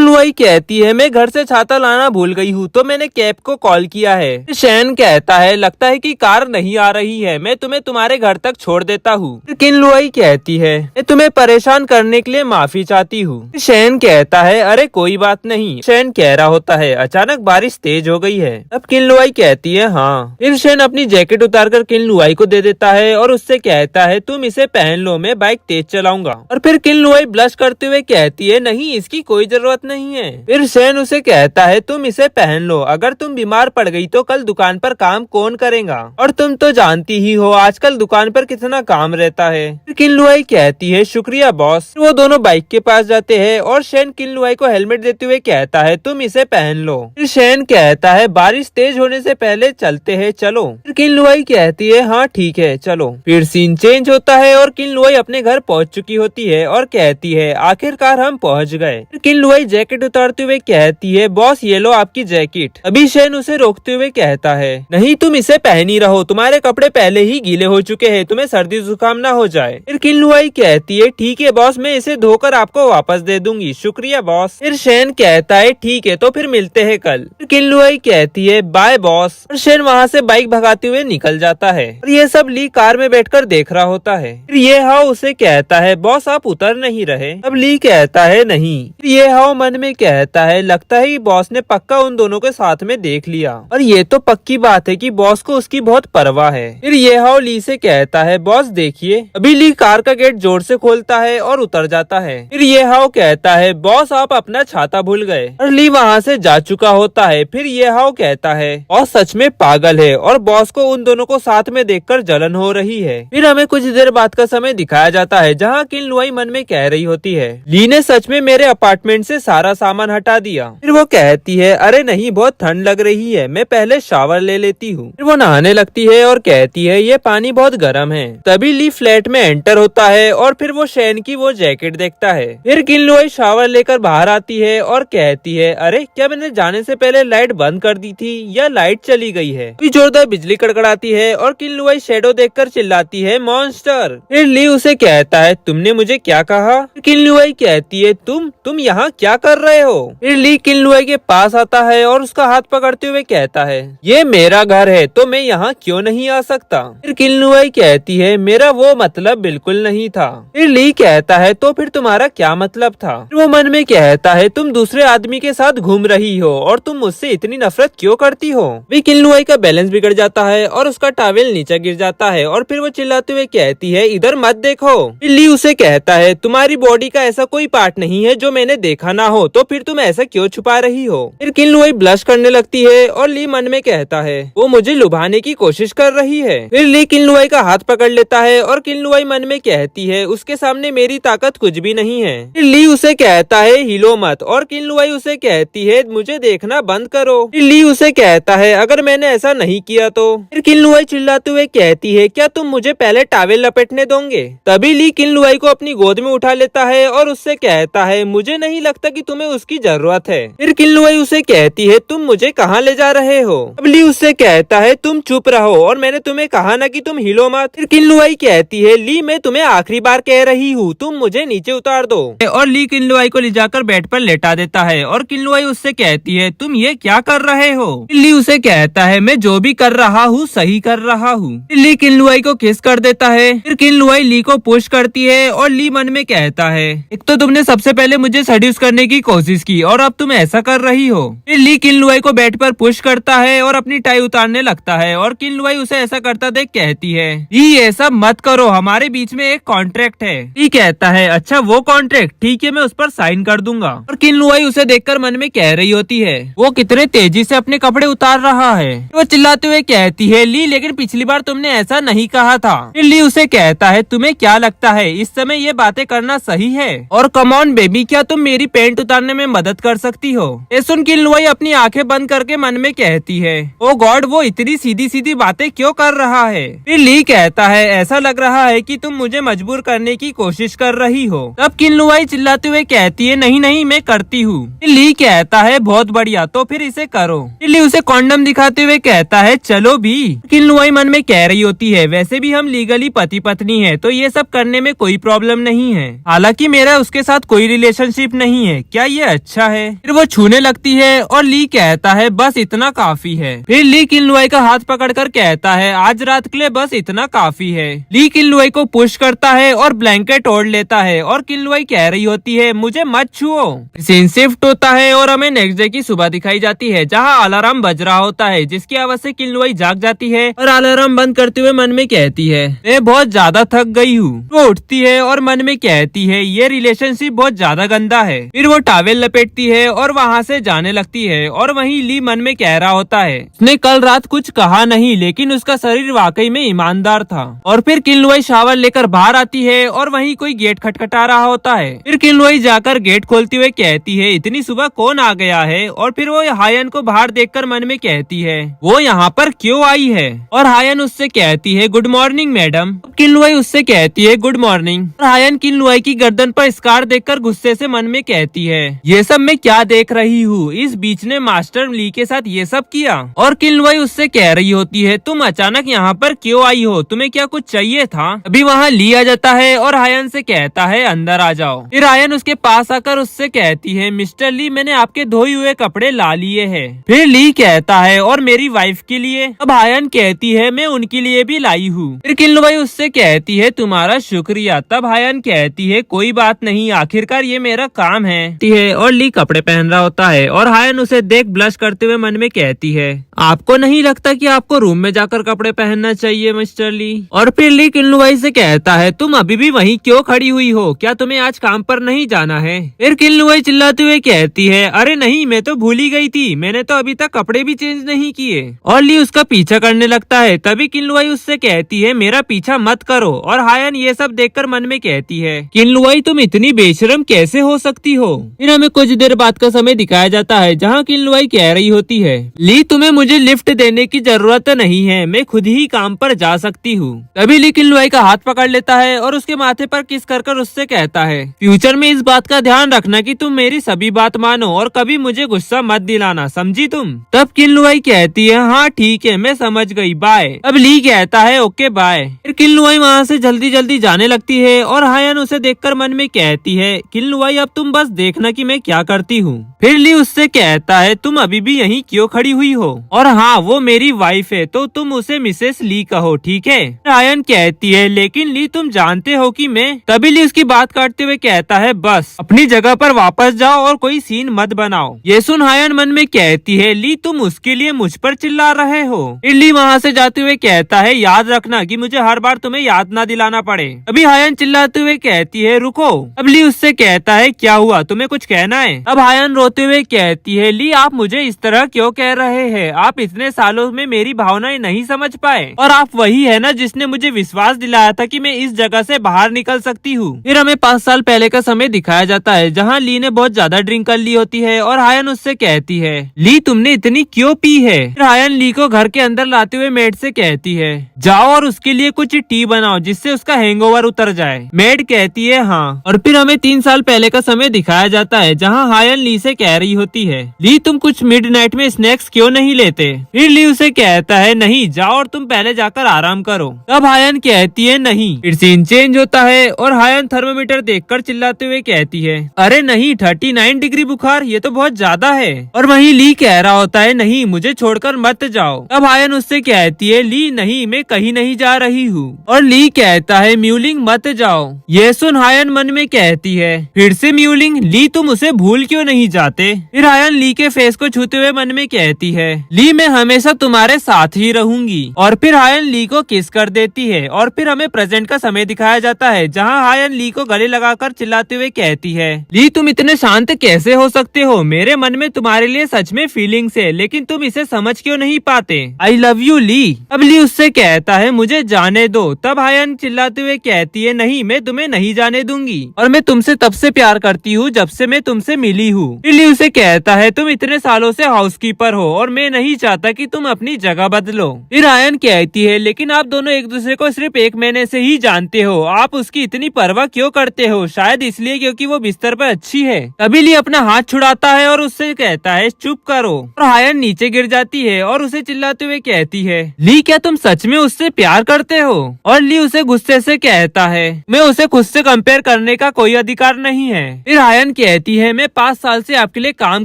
लुआई कहती है, मैं घर से छाता लाना भूल गई हूँ तो मैंने कैब को कॉल किया है। शेन कहता है, लगता है कि कार नहीं आ रही है, मैं तुम्हें तुम्हारे घर तक छोड़ देता हूँ। किन लुआई कहती है, मैं तुम्हें परेशान करने के लिए माफी चाहती हूँ। शेन कहता है, अरे कोई बात नहीं। शेन कह रहा होता है, अचानक बारिश तेज हो गई है। अब किन लुआई कहती है, हाँ। फिर शेन अपनी जैकेट उतारकर किन लुआई को दे देता है और उससे कहता है, तुम इसे पहन लो, मैं बाइक तेज चलाऊंगा। और फिर किन लुआई ब्लश करते हुए कहती है, नहीं इसकी कोई जरूरत नहीं है। फिर शेन उसे कहता है, तुम इसे पहन लो, अगर तुम बीमार पड़ गई तो कल दुकान पर काम कौन करेगा, और तुम तो जानती ही हो आजकल दुकान पर कितना काम रहता है। फिर किन लुआई कहती है, शुक्रिया बॉस। वो दोनों बाइक के पास जाते हैं और शेन किन लुआई को हेलमेट देते हुए कहता है, तुम इसे पहन लो। फिर शेन कहता है, बारिश तेज होने से पहले चलते हैं, चलो। फिर किन लुआई कहती है, हाँ ठीक है चलो। फिर सीन चेंज होता है और किन लुआई अपने घर पहुंच चुकी होती है और कहती है, आखिरकार हम पहुंच गए। किन लुआई जैकेट उतारते हुए कहती है, बॉस ये लो आपकी जैकेट। अभी शेन उसे रोकते हुए कहता है, नहीं तुम इसे पहन ही रहो, तुम्हारे कपड़े पहले ही गीले हो चुके हैं, तुम्हें सर्दी जुकाम ना हो जाए। फिर किन लुआई कहती है, ठीक है बॉस, मैं इसे धोकर आपको वापस दे दूंगी, शुक्रिया बॉस। फिर शेन कहता है, ठीक है तो फिर मिलते हैं कल। फिर किन लुआई कहती है, बाय बॉस। और शेन वहाँ से बाइक भगाते हुए निकल जाता है और ये सब ली कार में बैठकर देख रहा होता है। फिर ये हाउ उसे कहता है, बॉस आप उतर नहीं रहे? अब ली कहता है, नहीं। फिर ये हाउ मन में कहता है, लगता है कि बॉस ने पक्का उन दोनों के साथ में देख लिया, और ये तो पक्की बात है कि बॉस को उसकी बहुत परवाह है। फिर ये हाउ ली से कहता है, बॉस देखिए। अभी ली कार का गेट जोर से खोलता है और उतर जाता है। फिर ये हाउ कहता है, बॉस आप अपना छाता भूल गए, और ली वहाँ से जा चुका होता है। फिर ये हाउ कहता है, बॉस सच में पागल है, और बॉस को उन दोनों को साथ में देखकर जलन हो रही है। फिर हमें कुछ देर बाद का समय दिखाया जाता है जहाँ किन लुआई मन में कह रही होती है, ली ने सच में मेरे अपार्टमेंट से सारा सामान हटा दिया। फिर वो कहती है, अरे नहीं बहुत ठंड लग रही है, मैं पहले शावर ले लेती हूँ। फिर वो नहाने लगती है और कहती है, ये पानी बहुत गर्म है। तभी ली फ्लैट में एंटर होता है और फिर वो शेन की वो जैकेट देखता है। फिर किन लुआई शावर लेकर बाहर आती है और कहती है, अरे क्या मैंने जाने से पहले लाइट बंद कर दी थी या लाइट चली गई है? फिर जोरदार बिजली कड़कड़ाती है और किन लुआई शेडो देखकर चिल्लाती है, मॉन्स्टर। फिर ली उसे कहता है, तुमने मुझे क्या कहा? किन लुआई कहती है, तुम यहाँ क्या कर रहे हो? फिर ली किन लुआई के पास आता है और उसका हाथ पकड़ते हुए कहता है, ये मेरा घर है तो मैं यहाँ क्यों नहीं आ सकता? फिर किन लुआई कहती है, मेरा वो मतलब बिल्कुल नहीं था। फिर ली कहता है, तो फिर तुम्हारा क्या मतलब था? फिर वो मन में कहता है, तुम दूसरे आदमी के साथ घूम रही हो और तुम मुझसे इतनी नफरत क्यों करती हो? भी किन लुआई का बैलेंस बिगड़ जाता है और उसका टॉवेल नीचे गिर जाता है और फिर वो चिल्लाते हुए कहती है, इधर मत देखो। फिर ली उसे कहता है, तुम्हारी बॉडी का ऐसा कोई पार्ट नहीं है जो मैंने देखा ना हो, तो फिर तुम ऐसा क्यों छुपा रही हो? फिर किन लुआई ब्लश करने लगती है और ली मन में कहता है, वो मुझे लुभाने की कोशिश कर रही है। फिर ली किन लुआई का हाथ पकड़ लेता है और किन लुआई मन में कहती है, उसके सामने मेरी ताकत कुछ भी नहीं है। फिर ली उसे कहता है, हिलो मत, और किन लुआई उसे कहती है, मुझे देखना बंद करो। फिर ली उसे कहता है, अगर मैंने ऐसा नहीं किया तो? फिर किन लुआई चिल्लाते हुए कहती है, क्या तुम मुझे पहले टॉवेल लपेटने दोगे? तभी ली किन लुआई को अपनी गोद में उठा लेता है और उससे कहता है, मुझे नहीं लगता कि तुम्हें उसकी जरूरत है। फिर किन लुआई उसे कहती है, तुम मुझे कहाँ ले जा रहे हो? अब ली उससे कहता है, तुम चुप रहो, और मैंने तुम्हें कहा ना कि तुम हिलो मत। फिर किन लुआई कहती है, ली मैं तुम्हें आखिरी बार कह रही हूँ, तुम मुझे नीचे उतार दो। और ली किन लुआई को ले जाकर बेड पर लेटा देता है और किन लुआई उससे कहती है, तुम ये क्या कर रहे हो? ली उसे कहता है, मैं जो भी कर रहा हूँ सही कर रहा हूँ। ली किन लुआई को किस कर देता है। फिर किन लुआई ली को पुश करती है और ली मन में कहता है, एक तो तुमने सबसे पहले मुझे सेड्यूस करने की कोशिश की और अब तुम ऐसा कर रही हो। फिर ली किन लुआई को बेड पर पुश करता है और अपनी टाई उतारने लगता है और किन लुआई उसे ऐसा करता देख कहती है, ये सब मत करो, हमारे बीच में एक कॉन्ट्रैक्ट है। ली कहता है, अच्छा वो कॉन्ट्रैक्ट, ठीक है मैं उस पर साइन कर दूंगा। और किन लुआई उसे देखकर मन में कह रही होती है, वो कितने तेजी से अपने कपड़े उतार रहा है। वो चिल्लाते हुए कहती है, ली लेकिन पिछली बार तुमने ऐसा नहीं कहा था। फिर ली उसे कहता है, तुम्हें क्या लगता है इस समय ये बातें करना सही है? और कम ऑन बेबी, क्या तुम मेरी पैंट उतारने में मदद कर सकती हो? ये सुन किन लुआई अपनी आंखें बंद करके मन में कहती है, ओ गॉड वो इतनी सीधी सीधी बातें क्यों कर रहा है? फिर ली कहता है, ऐसा लग रहा है कि तुम मुझे मजबूर करने की कोशिश कर रही हो। तब किन लुआई चिल्लाते हुए कहती है, नहीं नहीं मैं करती हूँ। ली कहता है, बहुत बढ़िया, तो फिर इसे करो। ली उसे कॉन्डम दिखाते हुए कहता है, चलो भी। किन लुआई मन में कह रही होती है, वैसे भी हम लीगली पति पत्नी है तो ये सब करने में कोई प्रॉब्लम नहीं है, हालांकि मेरा उसके साथ कोई रिलेशनशिप नहीं है, क्या ये अच्छा है? फिर वो छूने लगती है और ली कहता है बस इतना काफी है। फिर ली किन लुआई का हाथ पकड़कर कहता है आज रात के लिए बस इतना काफी है। ली किन लुआई को पुश करता है और ब्लैंकेट ओढ़ लेता है और किन लुआई कह रही होती है मुझे मत छुओ। सीन शिफ्ट होता है और हमें नेक्स्ट डे की सुबह दिखाई जाती है, जहाँ अलार्म बज रहा होता है, जिसकी आवाज से किन लुआई जाग जाती है और अलार्म बंद करते हुए मन में कहती है मैं बहुत ज्यादा थक गई हूँ। वो उठती है और मन में कहती है ये रिलेशनशिप बहुत ज्यादा गंदा है। फिर वो टॉवेल लपेटती है और वहाँ से जाने लगती है और वहीं ली मन में कह रहा होता है उसने कल रात कुछ कहा नहीं, लेकिन उसका शरीर वाकई में ईमानदार था। और फिर किन लुआई शावर लेकर बाहर आती है और वहीं कोई गेट खटखटा रहा होता है। फिर किन लुआई जाकर गेट खोलते हुए कहती है इतनी सुबह कौन आ गया है? और फिर वो हायन को बाहर देखकर मन में कहती है वो यहाँ पर क्यों आई है? और हायन उससे कहती है गुड मॉर्निंग मैडम। किन लुआई उससे कहती है गुड मॉर्निंग। और हायन किन लुआई की गर्दन पर स्कार देखकर गुस्से से मन में कहती है ये सब मैं क्या देख रही हूँ, इस बीच ने मास्टर ली के साथ ये सब किया। और किन लुआई उससे कह रही होती है तुम अचानक यहाँ पर क्यों आई हो, तुम्हें क्या कुछ चाहिए था? अभी वहाँ ली आ जाता है और हायन से कहता है अंदर आ जाओ। फिर हायन उसके पास आकर उससे कहती है मिस्टर ली मैंने आपके धोए हुए कपड़े ला लिए हैं। फिर ली कहता है और मेरी वाइफ के लिए? अब हायन कहती है मैं उनके लिए भी लाई हूँ। फिर किन लुआई उससे कहती है तुम्हारा शुक्रिया। तब हायन कहती है कोई बात नहीं, आखिरकार ये मेरा काम है। और ली कपड़े पहन रहा होता है और हायन उसे देख ब्लश करते हुए मन में कहती है आपको नहीं लगता कि आपको रूम में जाकर कपड़े पहनना चाहिए मिस्टर ली? और फिर ली किन लुआई से कहता है तुम अभी भी वहीं क्यों खड़ी हुई हो, क्या तुम्हें आज काम पर नहीं जाना है? फिर किन लुआई चिल्लाते हुए कहती है अरे नहीं मैं तो भूल ही गई थी, मैंने तो अभी तक कपड़े भी चेंज नहीं किए। और ली उसका पीछा करने लगता है। तभी किन लुआई उससे कहती है मेरा पीछा मत करो। और हायन ये सब देखकर मन में कहती है किन लुआई तुम इतनी बेशरम कैसे हो सकती हो? फिर हमें कुछ देर बाद का समय दिखाया जाता है, जहाँ किन लुआई कह रही होती है ली तुम्हें मुझे लिफ्ट देने की जरूरत नहीं है, मैं खुद ही काम पर जा सकती हूँ। तभी ली किन लुआई का हाथ पकड़ लेता है और उसके माथे पर किस कर उससे कहता है फ्यूचर में इस बात का ध्यान रखना कि तुम मेरी सभी बात मानो और कभी मुझे गुस्सा मत दिलाना, समझी तुम? तब किन लुआई कहती है हाँ ठीक है मैं समझ गई बाय। अब ली कहता है ओके बाय। फिर किन लुआई वहाँ से जल्दी जल्दी जाने लगती है और हायन उसे देखकर मन में कहती है किन लुआई अब तुम बस देखना कि मैं क्या करती हूँ। फिर ली उससे कहता है तुम अभी भी यहीं क्यों खड़ी हुई हो? और हाँ वो मेरी वाइफ है तो तुम उसे मिसेस ली कहो, ठीक है? हायन कहती है लेकिन ली तुम जानते हो कि मैं। तभी ली उसकी बात काटते हुए कहता है बस अपनी जगह पर वापस जाओ और कोई सीन मत बनाओ। ये सुन हायन मन में कहती है ली तुम उसके लिए मुझ पर चिल्ला रहे हो। फिर ली वहाँ से जाते हुए कहता है याद रखना कि मुझे हर बार तुम्हें याद ना दिलाना पड़े। अभी हायन चिल्लाते हुए कहती है रुको। अब ली उससे कहता है क्या हुआ, तुम्हें कुछ कहना है? अब हायन रोते हुए कहती है ली आप मुझे इस तरह क्यों कह रहे हैं? आप इतने सालों में मेरी भावनाएं नहीं समझ पाए और आप वही है ना जिसने मुझे विश्वास दिलाया था कि मैं इस जगह से बाहर निकल सकती हूँ। फिर हमें 5 साल पहले का समय दिखाया जाता है, जहाँ ली ने बहुत ज्यादा ड्रिंक कर ली होती है और हायन उससे कहती है ली तुमने इतनी क्यों पी है? फिर हायन ली को घर के अंदर लाते हुए मेड से कहती है जाओ और उसके लिए कुछ टी बनाओ जिससे उसका हैंगओवर उतर जाए। मेड कहती है हाँ। और फिर हमें 3 साल पहले का समय दिखाया जाता है, जहाँ हायन ली से कह रही होती है ली तुम कुछ मिडनाइट में स्नैक्स क्यों नहीं लेते? फिर ली उसे कहता है नहीं जाओ और तुम पहले जाकर आराम करो। तब हायन कहती है नहीं। फिर सीन चेंज होता है और हायन थर्मोमीटर देखकर चिल्लाते हुए कहती है अरे नहीं 39 डिग्री बुखार, ये तो बहुत ज्यादा है। और वहीं ली कह रहा होता है नहीं मुझे छोड़कर मत जाओ। तब हायन उससे कहती है ली नहीं मैं कहीं नहीं जा रही हूँ। और ली कहता है म्यूलिंग मत जाओ। ये सुन हायन मन में कहती है फिर से म्यूलिंग, ली तुम उसे भूल क्यों नहीं जाते? फिर हायन ली के फेस को छूते हुए मन में कहती है ली मैं हमेशा तुम्हारे साथ ही रहूंगी। और फिर हायन ली को किस कर देती है। और फिर हमें प्रेजेंट का समय दिखाया जाता है, जहाँ हायन ली को गले लगाकर चिल्लाते हुए कहती है ली तुम इतने शांत कैसे हो सकते हो? मेरे मन में तुम्हारे लिए सच में फीलिंग्स है, लेकिन तुम इसे समझ क्यों नहीं पाते? आई लव यू ली। अब ली उससे कहता है मुझे जाने दो। तब हायन चिल्लाते हुए कहती है नहीं मैं तुम्हें नहीं जाने दूंगी और मैं तुमसे तब से प्यार करती हूँ जब से मैं तुमसे मिली हूँ। फिर ली उसे कहता है तुम इतने सालों से हाउसकीपर हो और मैं नहीं चाहता कि तुम अपनी जगह बदलो। फिर हायन कहती है लेकिन आप दोनों एक दूसरे को सिर्फ 1 महीने से ही जानते हो, आप उसकी इतनी परवाह क्यों करते हो? शायद इसलिए क्योंकि वो बिस्तर पर अच्छी है। तभी ली अपना हाथ छुड़ाता है और उससे कहता है चुप करो। और हायन नीचे गिर जाती है और उसे चिल्लाते हुए कहती है ली क्या तुम सच में उससे प्यार करते हो? और ली उसे गुस्से से कहता है मैं उसे खुद से कंपेयर करने का कोई अधिकार नहीं है। फिर हायन कहती है मैं 5 साल से आपके लिए काम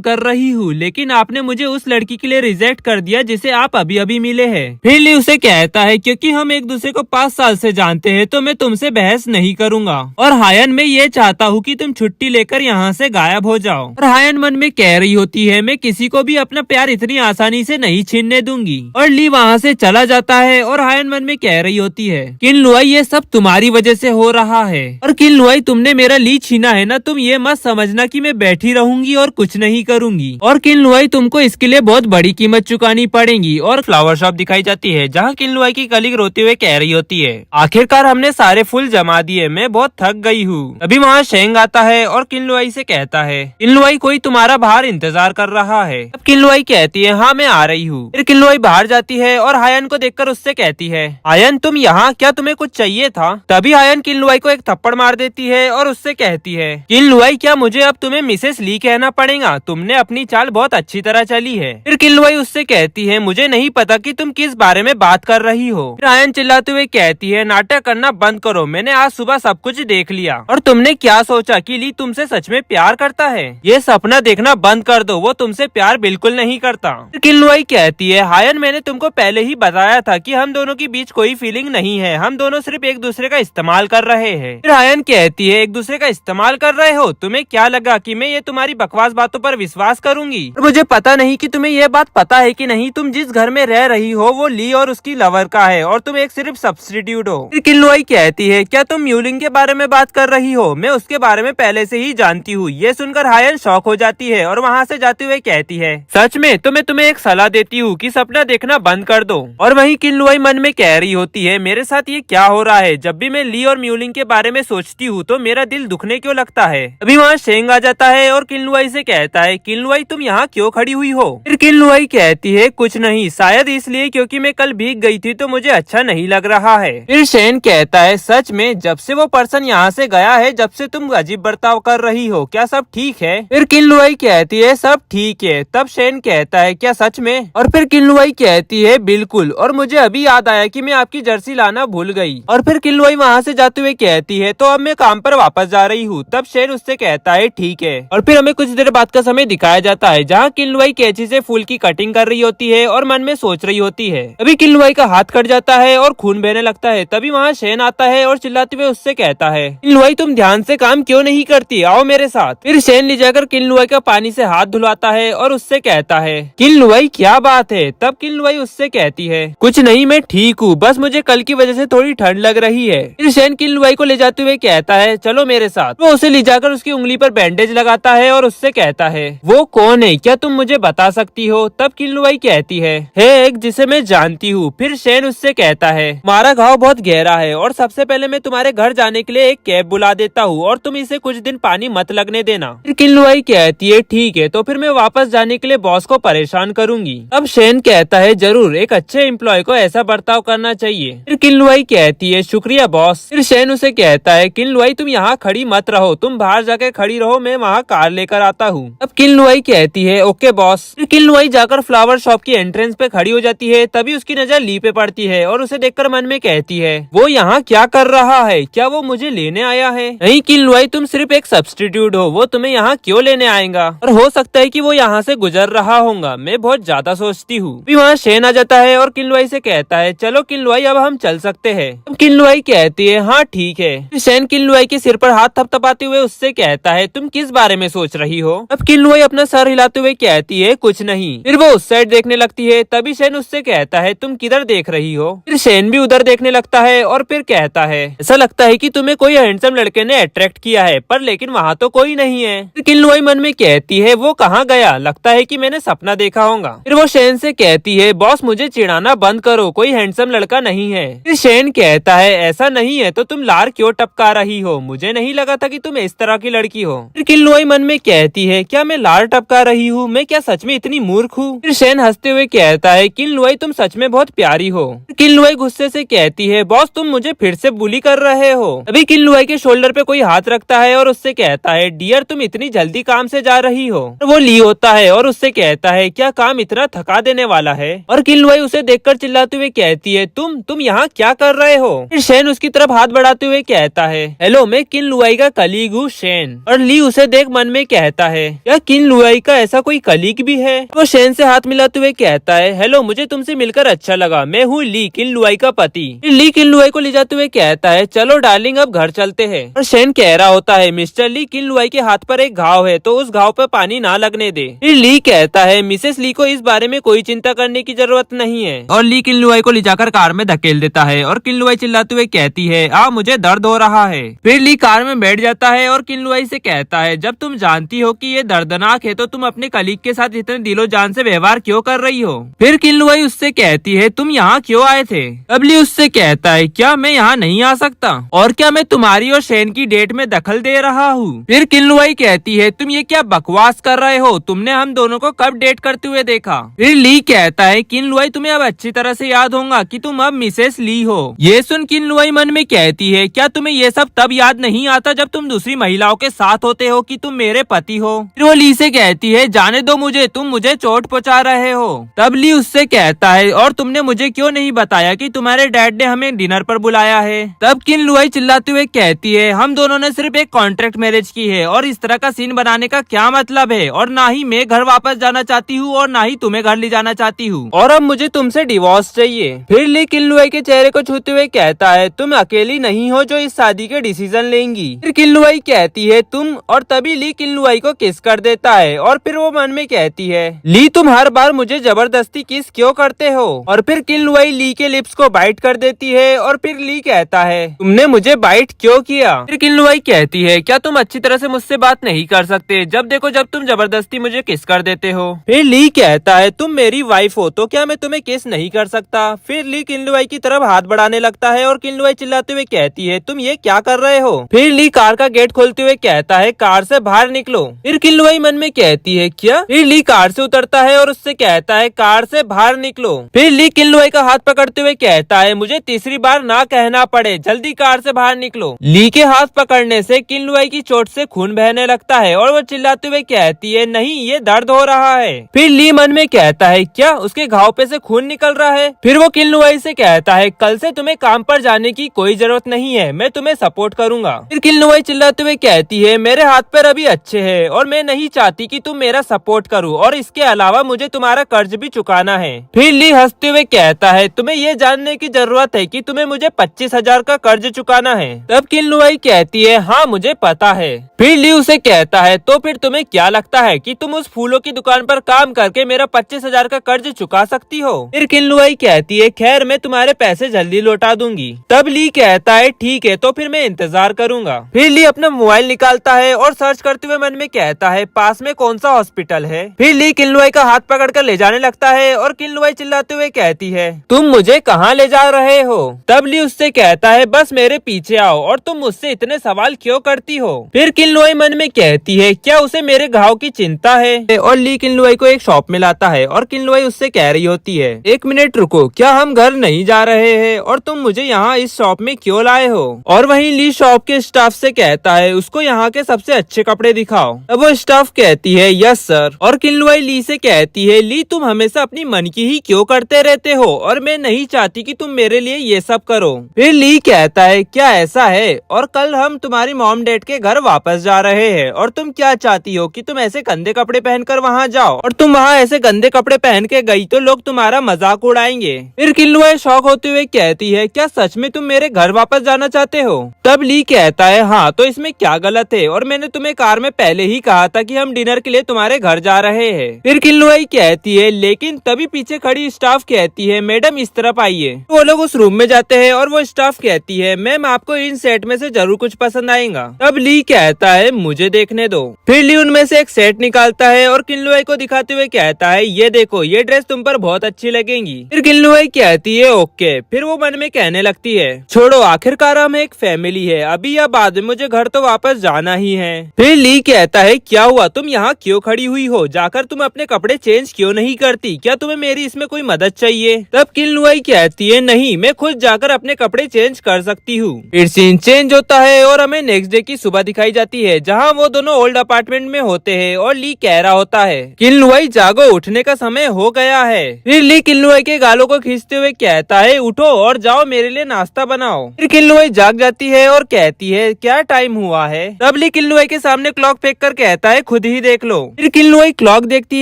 कर रही हूँ, लेकिन आपने मुझे उस लड़की के लिए रिजेक्ट कर दिया जिसे आप अभी अभी मिले हैं। फिर ली उसे कहता है क्योंकि हम एक दूसरे को 5 साल से जानते हैं तो मैं तुमसे बहस नहीं करूंगा। और हायन मैं ये चाहता हूँ कि तुम छुट्टी लेकर यहाँ से गायब हो जाओ। और हायन मन में कह रही होती है मैं किसी को भी अपना प्यार इतनी आसानी से नहीं छीनने दूंगी। और ली वहाँ से चला जाता है और हायन मन में कह रही होती है किन लुआई ये सब तुम्हारी वजह से हो रहा है। और किन लुआई तुमने मेरा ली छीना है ना, तुम ये मत समझना कि मैं बैठी रहूंगी और कुछ नहीं करूंगी। और किन लुआई तुमको इसके लिए बहुत बड़ी कीमत चुकानी पड़ेगी। और फ्लावर शॉप दिखाई जाती है जहाँ किन लुआई की कलीग रोते हुए कह रही होती है आखिरकार हमने सारे फूल जमा दिए, मैं बहुत थक गई हूँ। अभी वहाँ शेंग आता है और किन लुआई से कहता है किन लुआई कोई तुम्हारा बाहर इंतजार कर रहा है। अब किन लुआई कहती है हाँ मैं आ रही हूँ। फिर किन लुआई बाहर जाती है और हायन को देखकर उससे कहती है हायन तुम यहाँ, क्या तुम्हें कुछ चाहिए था। तभी हायन किन लुआई को एक थप्पड़ मार देती है और उससे कहती है किन लुआई क्या मुझे अब तुम्हें मिसेस ली कहना पड़ेगा, तुमने अपनी चाल बहुत अच्छी तरह चली है। फिर किन लुआई उससे कहती है मुझे नहीं पता कि तुम किस बारे में बात कर रही हो। फिर हायन चिल्लाते हुए कहती है नाटक करना बंद करो, मैंने आज सुबह सब कुछ देख लिया। और तुमने क्या सोचा कि ली तुमसे सच में प्यार करता है, ये सपना देखना बंद कर दो, वो तुमसे प्यार बिल्कुल नहीं करता। किन लुआई कहती है हायन मैंने तुमको पहले ही बताया था कि हम दोनों के बीच कोई फीलिंग नहीं है, हम दोनों सिर्फ एक दूसरे का इस्तेमाल कर रहे हैं। फिर हायन कहती है एक दूसरे का इस्तेमाल कर रहे हो, तुम्हें क्या लगा कि मैं ये तुम्हारी बकवास बातों पर विश्वास करूंगी। और मुझे पता नहीं कि तुम्हें ये बात पता है कि नहीं, तुम जिस घर में रह रही हो वो ली और उसकी लवर का है और तुम एक सिर्फ सब्स्टिट्यूट हो। फिर किन लुआई कहती है क्या तुम म्यूलिंग के बारे में बात कर रही हो, मैं उसके बारे में पहले से ही जानती हूँ। ये सुनकर हायन शॉक हो जाती है और वहाँ से जाते हुए कहती है सच में तो मैं तुम्हें एक सलाह देती हूँ कि सपना देखना बंद कर दो। और वहीं किन लुआई मन में कह रही होती है मेरे साथ ये क्या हो रहा है, जब भी मैं ली और म्यूलिंग के बारे में सोचती हूँ तो मेरा दिल दुखने क्यों लगता है। अभी वहाँ शेंग आ जाता है और किन लुआई से कहता है किन लुआई तुम यहाँ क्यों खड़ी हुई हो। फिर किन लुआई कहती है कुछ नहीं, शायद इसलिए क्योंकि मैं कल भीग गई थी तो मुझे अच्छा नहीं लग रहा है। फिर शेन कहता है सच में जब से वो पर्सन यहाँ से गया है जब से तुम अजीब बर्ताव कर रही हो, क्या सब ठीक है। फिर किन लुआई कहती है सब ठीक है। तब शेन कहता है क्या सच में। और फिर किन लुआई कहती है बिल्कुल, और मुझे अभी याद आया कि मैं आपकी जर्सी लाना भूल गई। और फिर किन लुआई वहाँ से जाते हुए कहती है तो अब मैं काम पर वापस जा रही हूँ। तब शेन उससे कहता है ठीक है। और फिर हमें कुछ देर बाद का समय दिखाया जाता है जहाँ किन लुआई कैंची से फूल की कटिंग कर रही होती है और मन में सोच रही होती है। अभी किन लुआई का हाथ कट जाता है और खून बहने लगता है। तभी वहाँ शेन आता है और चिल्लाते हुए उससे कहता है किन लुआई तुम ध्यान से काम क्यों नहीं करती, आओ मेरे साथ। फिर शेन ले जाकर किन लुआई का पानी से हाथ धुलाता है और उससे कहता है किन लुआई क्या बात है। तब किन लुआई उससे कहती है कुछ नहीं मैं ठीक हूँ, बस मुझे कल की वजह से थोड़ी ठंड लग रही है। फिर शेन किन लुआई को ले जाते हुए कहता है चलो मेरे साथ। वो उसे ले जाकर उसकी उंगली पर बैंडेज लगाता है और उससे कहता है वो कौन है, क्या तुम मुझे बता सकती हो। तब किन लुआई कहती है एक जिसे मैं जानती हूँ। फिर शेन उससे कहता है हमारा घाव बहुत गहरा है और सबसे पहले मैं तुम्हारे घर जाने के लिए एक कैब बुला देता हूँ और तुम इसे कुछ दिन पानी मत लगने देना। फिर किन लुआई कहती है ठीक है, तो फिर मैं वापस जाने के लिए बॉस को परेशान करूंगी। अब शेन कहता है जरूर, एक अच्छे एम्प्लॉय को ऐसा बर्ताव करना चाहिए। फिर किन लुआई कहती है शुक्रिया बॉस। फिर शेन उसे कहता है किन लुआई तुम यहाँ खड़ी मत रहो, तुम बाहर जाकर खड़ी रहो, मैं वहाँ कार लेकर आता हूँ। अब किन लुआई कहती है ओके बॉस। फिर किन लुआई जाकर फ्लावर शॉप की एंट्रेंस पे खड़ी हो जाती है। तभी उसकी नजर ली पे पड़ती है और उसे देखकर मन में कहती है वो यहाँ क्या कर रहा है, क्या वो मुझे लेने आया है। नहीं किन लुआई तुम सिर्फ एक सब्स्टिट्यूट हो, वो तुम्हें यहाँ क्यों लेने आएगा। और हो सकता है कि वो यहाँ से गुजर रहा होगा, मैं बहुत ज्यादा सोचती हूँ। वहाँ शेन आ जाता है और किन लुआई से कहता है चलो किन लुआई अब हम चल सकते हैं। किन लुआई कहती है हाँ ठीक है। शेन किन लुआई के सिर पर हाथ थपथपाते हुए उससे कहता है तुम किस बारे में सोच रही हो। अब किन लुआई अपना सर हिलाते हुए कहती है कुछ नहीं। फिर वो उस साइड देखने लगती है। तभी शेन उससे कहता है तुम किधर देख रही हो। फिर शेन भी उधर देखने लगता है और फिर कहता है ऐसा लगता है कि तुम्हें कोई हैंडसम लड़के ने अट्रैक्ट किया है, पर लेकिन वहाँ तो कोई नहीं है। फिर किन लुआई मन में कहती है वो कहाँ गया, लगता है कि मैंने सपना देखा होगा। फिर वो शेन से कहती है बॉस मुझे चिढ़ाना बंद करो, कोई हैंडसम लड़का नहीं है। फिर शेन कहता है ऐसा नहीं है तो तुम लार क्यों टपका रही हो, मुझे नहीं लगा था कि तुम इस तरह की लड़की हो। फिर किन लुआई मन में कहती है क्या मैं लार टपका रही हूँ, मैं क्या सच में इतनी मूर्ख हूँ। फिर शेन हंसते हुए कहता है किन लुआई तुम सच में बहुत प्यारी हो। किन लुआई गुस्से से कहती है बॉस तुम मुझे फिर से बुली कर रहे हो। अभी किन लुआई के शोल्डर पे कोई हाथ रखता है और उससे कहता है डियर तुम इतनी जल्दी काम से जा रही हो। वो ली होता है और उससे कहता है क्या काम इतना थका देने वाला है। और किन लुआई उसे देखकर चिल्लाते हुए कहती है तुम यहाँ क्या कर रहे हो। फिर शेन उसकी तरफ हाथ बढ़ाते हुए कहता है, हेलो, मैं किन लुआई का कलीग हूँ, शेन। और ली उसे देख मन में कहता है, क्या किन लुआई का ऐसा कोई कलीग भी है? वो शेन से हाथ मिलाते हुए कहता है, हेलो, मुझे तुमसे मिलकर अच्छा लगा, मैं हूँ ली, किन लुआई का पति। ली किन लुआई को ले जाते हुए कहता है, चलो डार्लिंग, अब घर चलते हैं। और शेन कह रहा होता है, मिस्टर ली, किन लुआई के हाथ पर एक घाव है, तो उस घाव पर पानी ना लगने दे। फिर ली कहता है, मिसेस ली को इस बारे में कोई चिंता करने की जरूरत नहीं है। और ली किन लुआई को ले जाकर कार में धकेल देता है और किन लुआई चिल्लाते हुए कहती है, मुझे दर्द हो रहा है। फिर ली कार में बैठ जाता है और किन लुआई से कहता है, जब तुम जानती हो कि ये दर्दनाक है तो तुम अपने कलीग के साथ इतने दिलो जान से व्यवहार क्यों कर रही हो? फिर किन लुआई उससे कहती है, तुम यहाँ क्यों आए थे? तब ली उससे कहता है, क्या मैं यहाँ नहीं आ सकता? और क्या मैं तुम्हारी और शेन की डेट में दखल दे रहा हूँ? फिर किन लुआई कहती है, तुम ये क्या बकवास कर रहे हो? तुमने हम दोनों को कब डेट करते हुए देखा? फिर ली कहता है, किन लुआई, तुम्हें अब अच्छी तरह से याद होगा कि तुम अब मिसेस ली हो। ये सुन किन लुआई मन में कहती है, क्या तुम्हें ये सब तब याद नहीं आता जब तुम दूसरी महिलाओं के साथ होते हो कि तुम मेरे पति हो? फिर वो ली से कहती है, जाने दो मुझे, तुम मुझे चोट पहुंचा रहे हो। तब ली उससे कहता है, और तुमने मुझे क्यों नहीं बताया कि तुम्हारे डैड ने हमें डिनर पर बुलाया है? तब किन लुआई चिल्लाते हुए कहती है, हम दोनों ने सिर्फ एक कॉन्ट्रैक्ट मैरिज की है और इस तरह का सीन बनाने का क्या मतलब है? और ना ही मैं घर वापस जाना चाहती हूँ और ना ही तुम्हें घर ले जाना चाहती हूँ, और अब मुझे तुमसे डिवोर्स चाहिए। फिर ली किन लुआई के चेहरे को छूते हुए कहता है, तुम अकेली नहीं हो जो इस शादी के डिसीजन लेंगी। फिर किन लुआई कहती है, तुम, और तभी ली किन लुआई को किस कर देता है। और फिर वो मन में कहती है, ली, तुम हर बार मुझे जबरदस्ती किस क्यों करते हो? और फिर किन लुआई ली के लिप्स को बाइट कर देती है। और फिर ली कहता है, तुमने मुझे बाइट क्यों किया? फिर किन लुआई कहती है, क्या तुम अच्छी तरह से मुझसे बात नहीं कर सकते? जब देखो जब तुम जबरदस्ती मुझे किस कर देते हो। फिर ली कहता है, तुम मेरी वाइफ हो तो क्या मैं तुम्हें किस नहीं कर सकता? फिर ली किन लुआई की तरफ हाथ बढ़ाने लगता है और किन लुआई चिल्लाते हुए कहती है, तुम ये क्या कर रहे हो? फिर ली कार का गेट खोलते हुए कहता है, कार से बाहर निकलो। फिर किन लुआई मन में कहती है, क्या? फिर ली कार से उतरता है और उससे कहता है, कार से बाहर निकलो। फिर ली किन लुआई का हाथ पकड़ते हुए कहता है, मुझे तीसरी बार ना कहना पड़े, जल्दी कार से बाहर निकलो। ली के हाथ पकड़ने से किन लुआई की चोट से खून बहने लगता है और वो चिल्लाते हुए कहती है, नहीं, ये दर्द हो रहा है। फिर ली मन में कहता है, क्या उसके घाव पे से खून निकल रहा है? फिर वो किन लुआई से कहता है, कल से तुम्हें काम पर जाने की कोई जरूरत नहीं है, मैं तुम्हें सपोर्ट करूंगा। फिर किन लुआई चिल्लाते हुए कहती है, मेरे हाथ पैर अभी अच्छे हैं और मैं नहीं चाहती कि तुम मेरा सपोर्ट करो, और इसके अलावा मुझे तुम्हारा कर्ज भी चुकाना है। फिर ली हंसते हुए कहता है, तुम्हें ये जानने की जरूरत है कि तुम्हें मुझे 25,000 का कर्ज चुकाना है? तब किन लुआई कहती है, हाँ, मुझे पता है। फिर ली उसे कहता है, तो फिर तुम्हें क्या लगता है कि तुम उस फूलों की दुकान पर काम करके मेरा 25,000 का कर्ज चुका सकती हो? फिर किन लुआई कहती है, खैर, मैं तुम्हारे पैसे जल्दी लौटा दूंगी। तब ली कहता है, ठीक है, तो फिर मैं इंतजार करूंगा। फिर ली अपना मोबाइल निकालता है और सर्च करते हुए मन में कहता है, पास में कौन सा हॉस्पिटल है? फिर ली किन लुआई का हाथ पकड़कर ले जाने लगता है और किन लुआई चिल्लाते हुए कहती है, तुम मुझे कहाँ ले जा रहे हो? तब ली उससे कहता है, बस मेरे पीछे आओ, और तुम मुझसे इतने सवाल क्यों करती हो? फिर किन लुआई मन में कहती है, क्या उसे मेरे घाव की चिंता है? और ली किन लुआई को एक शॉप में लाता है और किन लुआई उससे कह रही होती है, एक मिनट रुको, क्या हम घर नहीं जा रहे हैं और तुम मुझे यहाँ इस शॉप में क्यों लाए हो? और वहीं ली शॉप के स्टाफ से कहता है, उसको यहाँ के सबसे अच्छे कपड़े दिखाओ। तब वो स्टाफ कहती है, यस सर। और किन लुआई ली से कहती है, ली, तुम हमेशा अपनी मन की ही क्यों करते रहते हो और मैं नहीं चाहती कि तुम मेरे लिए ये सब करो। फिर ली कहता है, क्या ऐसा है? और कल हम तुम्हारी मॉम डैड के घर वापस जा रहे हैं और तुम क्या चाहती हो कि तुम ऐसे गंदे कपड़े पहनकर वहाँ जाओ, और तुम वहाँ ऐसे गंदे कपड़े पहन के गई तो लोग तुम्हारा मजाक उड़ाएंगे। फिर किन लुआई शॉक होते हुए कहती है, क्या सच में तुम मेरे घर वापस जाना चाहते हो? तब ली कहता है, हाँ, तो इसमें क्या गलत है, और मैंने तुम्हें कार में पहले ही कहा था कि हम डिनर के लिए तुम्हारे घर जा रहे हैं। फिर किन लुआई कहती है, लेकिन तभी पीछे खड़ी स्टाफ कहती है, मैडम इस तरफ आइए। वो लोग उस रूम में जाते हैं और वो स्टाफ कहती है, मैम आपको इन सेट में से जरूर कुछ पसंद आएगा। तब ली कहता है, मुझे देखने दो। फिर ली उनमें से एक सेट निकालता है और किन लुआई को दिखाते हुए कहता है, ये देखो, ये ड्रेस तुम पर बहुत अच्छी लगेगी। फिर किन लुआई कहती है, ओके। फिर वो मन में कहने लगती है, छोड़ो, आखिरकार हम एक फैमिली है, अभी या बाद में मुझे घर तो वापस जाना ही है। फिर ली कहता है, क्या हुआ, तुम यहाँ क्यों खड़ी हुई हो? जाकर तुम अपने कपड़े चेंज क्यों नहीं करती? क्या तुम्हें मेरी इसमें कोई मदद चाहिए? तब किन लुआई कहती है, नहीं, मैं खुद जाकर अपने कपड़े चेंज कर सकती हूँ। फिर सीन चेंज होता है और हमें नेक्स्ट डे की सुबह दिखाई जाती है, जहाँ वो दोनों ओल्ड अपार्टमेंट में होते हैं और ली कह रहा होता है, किन लुआई, जागो, उठने का समय हो गया है। फिर ली किन लुआई के गालों को खींचते हुए कहता है, उठो और जाओ मेरे लिए नाश्ता नाश्ता बनाओ। फिर किन्लुआई जाग जाती है और कहती है क्या टाइम हुआ है। तब ली किन्लुआई के सामने क्लॉक फेंक कर कहता है खुद ही देख लो। फिर किन्लुआई क्लॉक देखती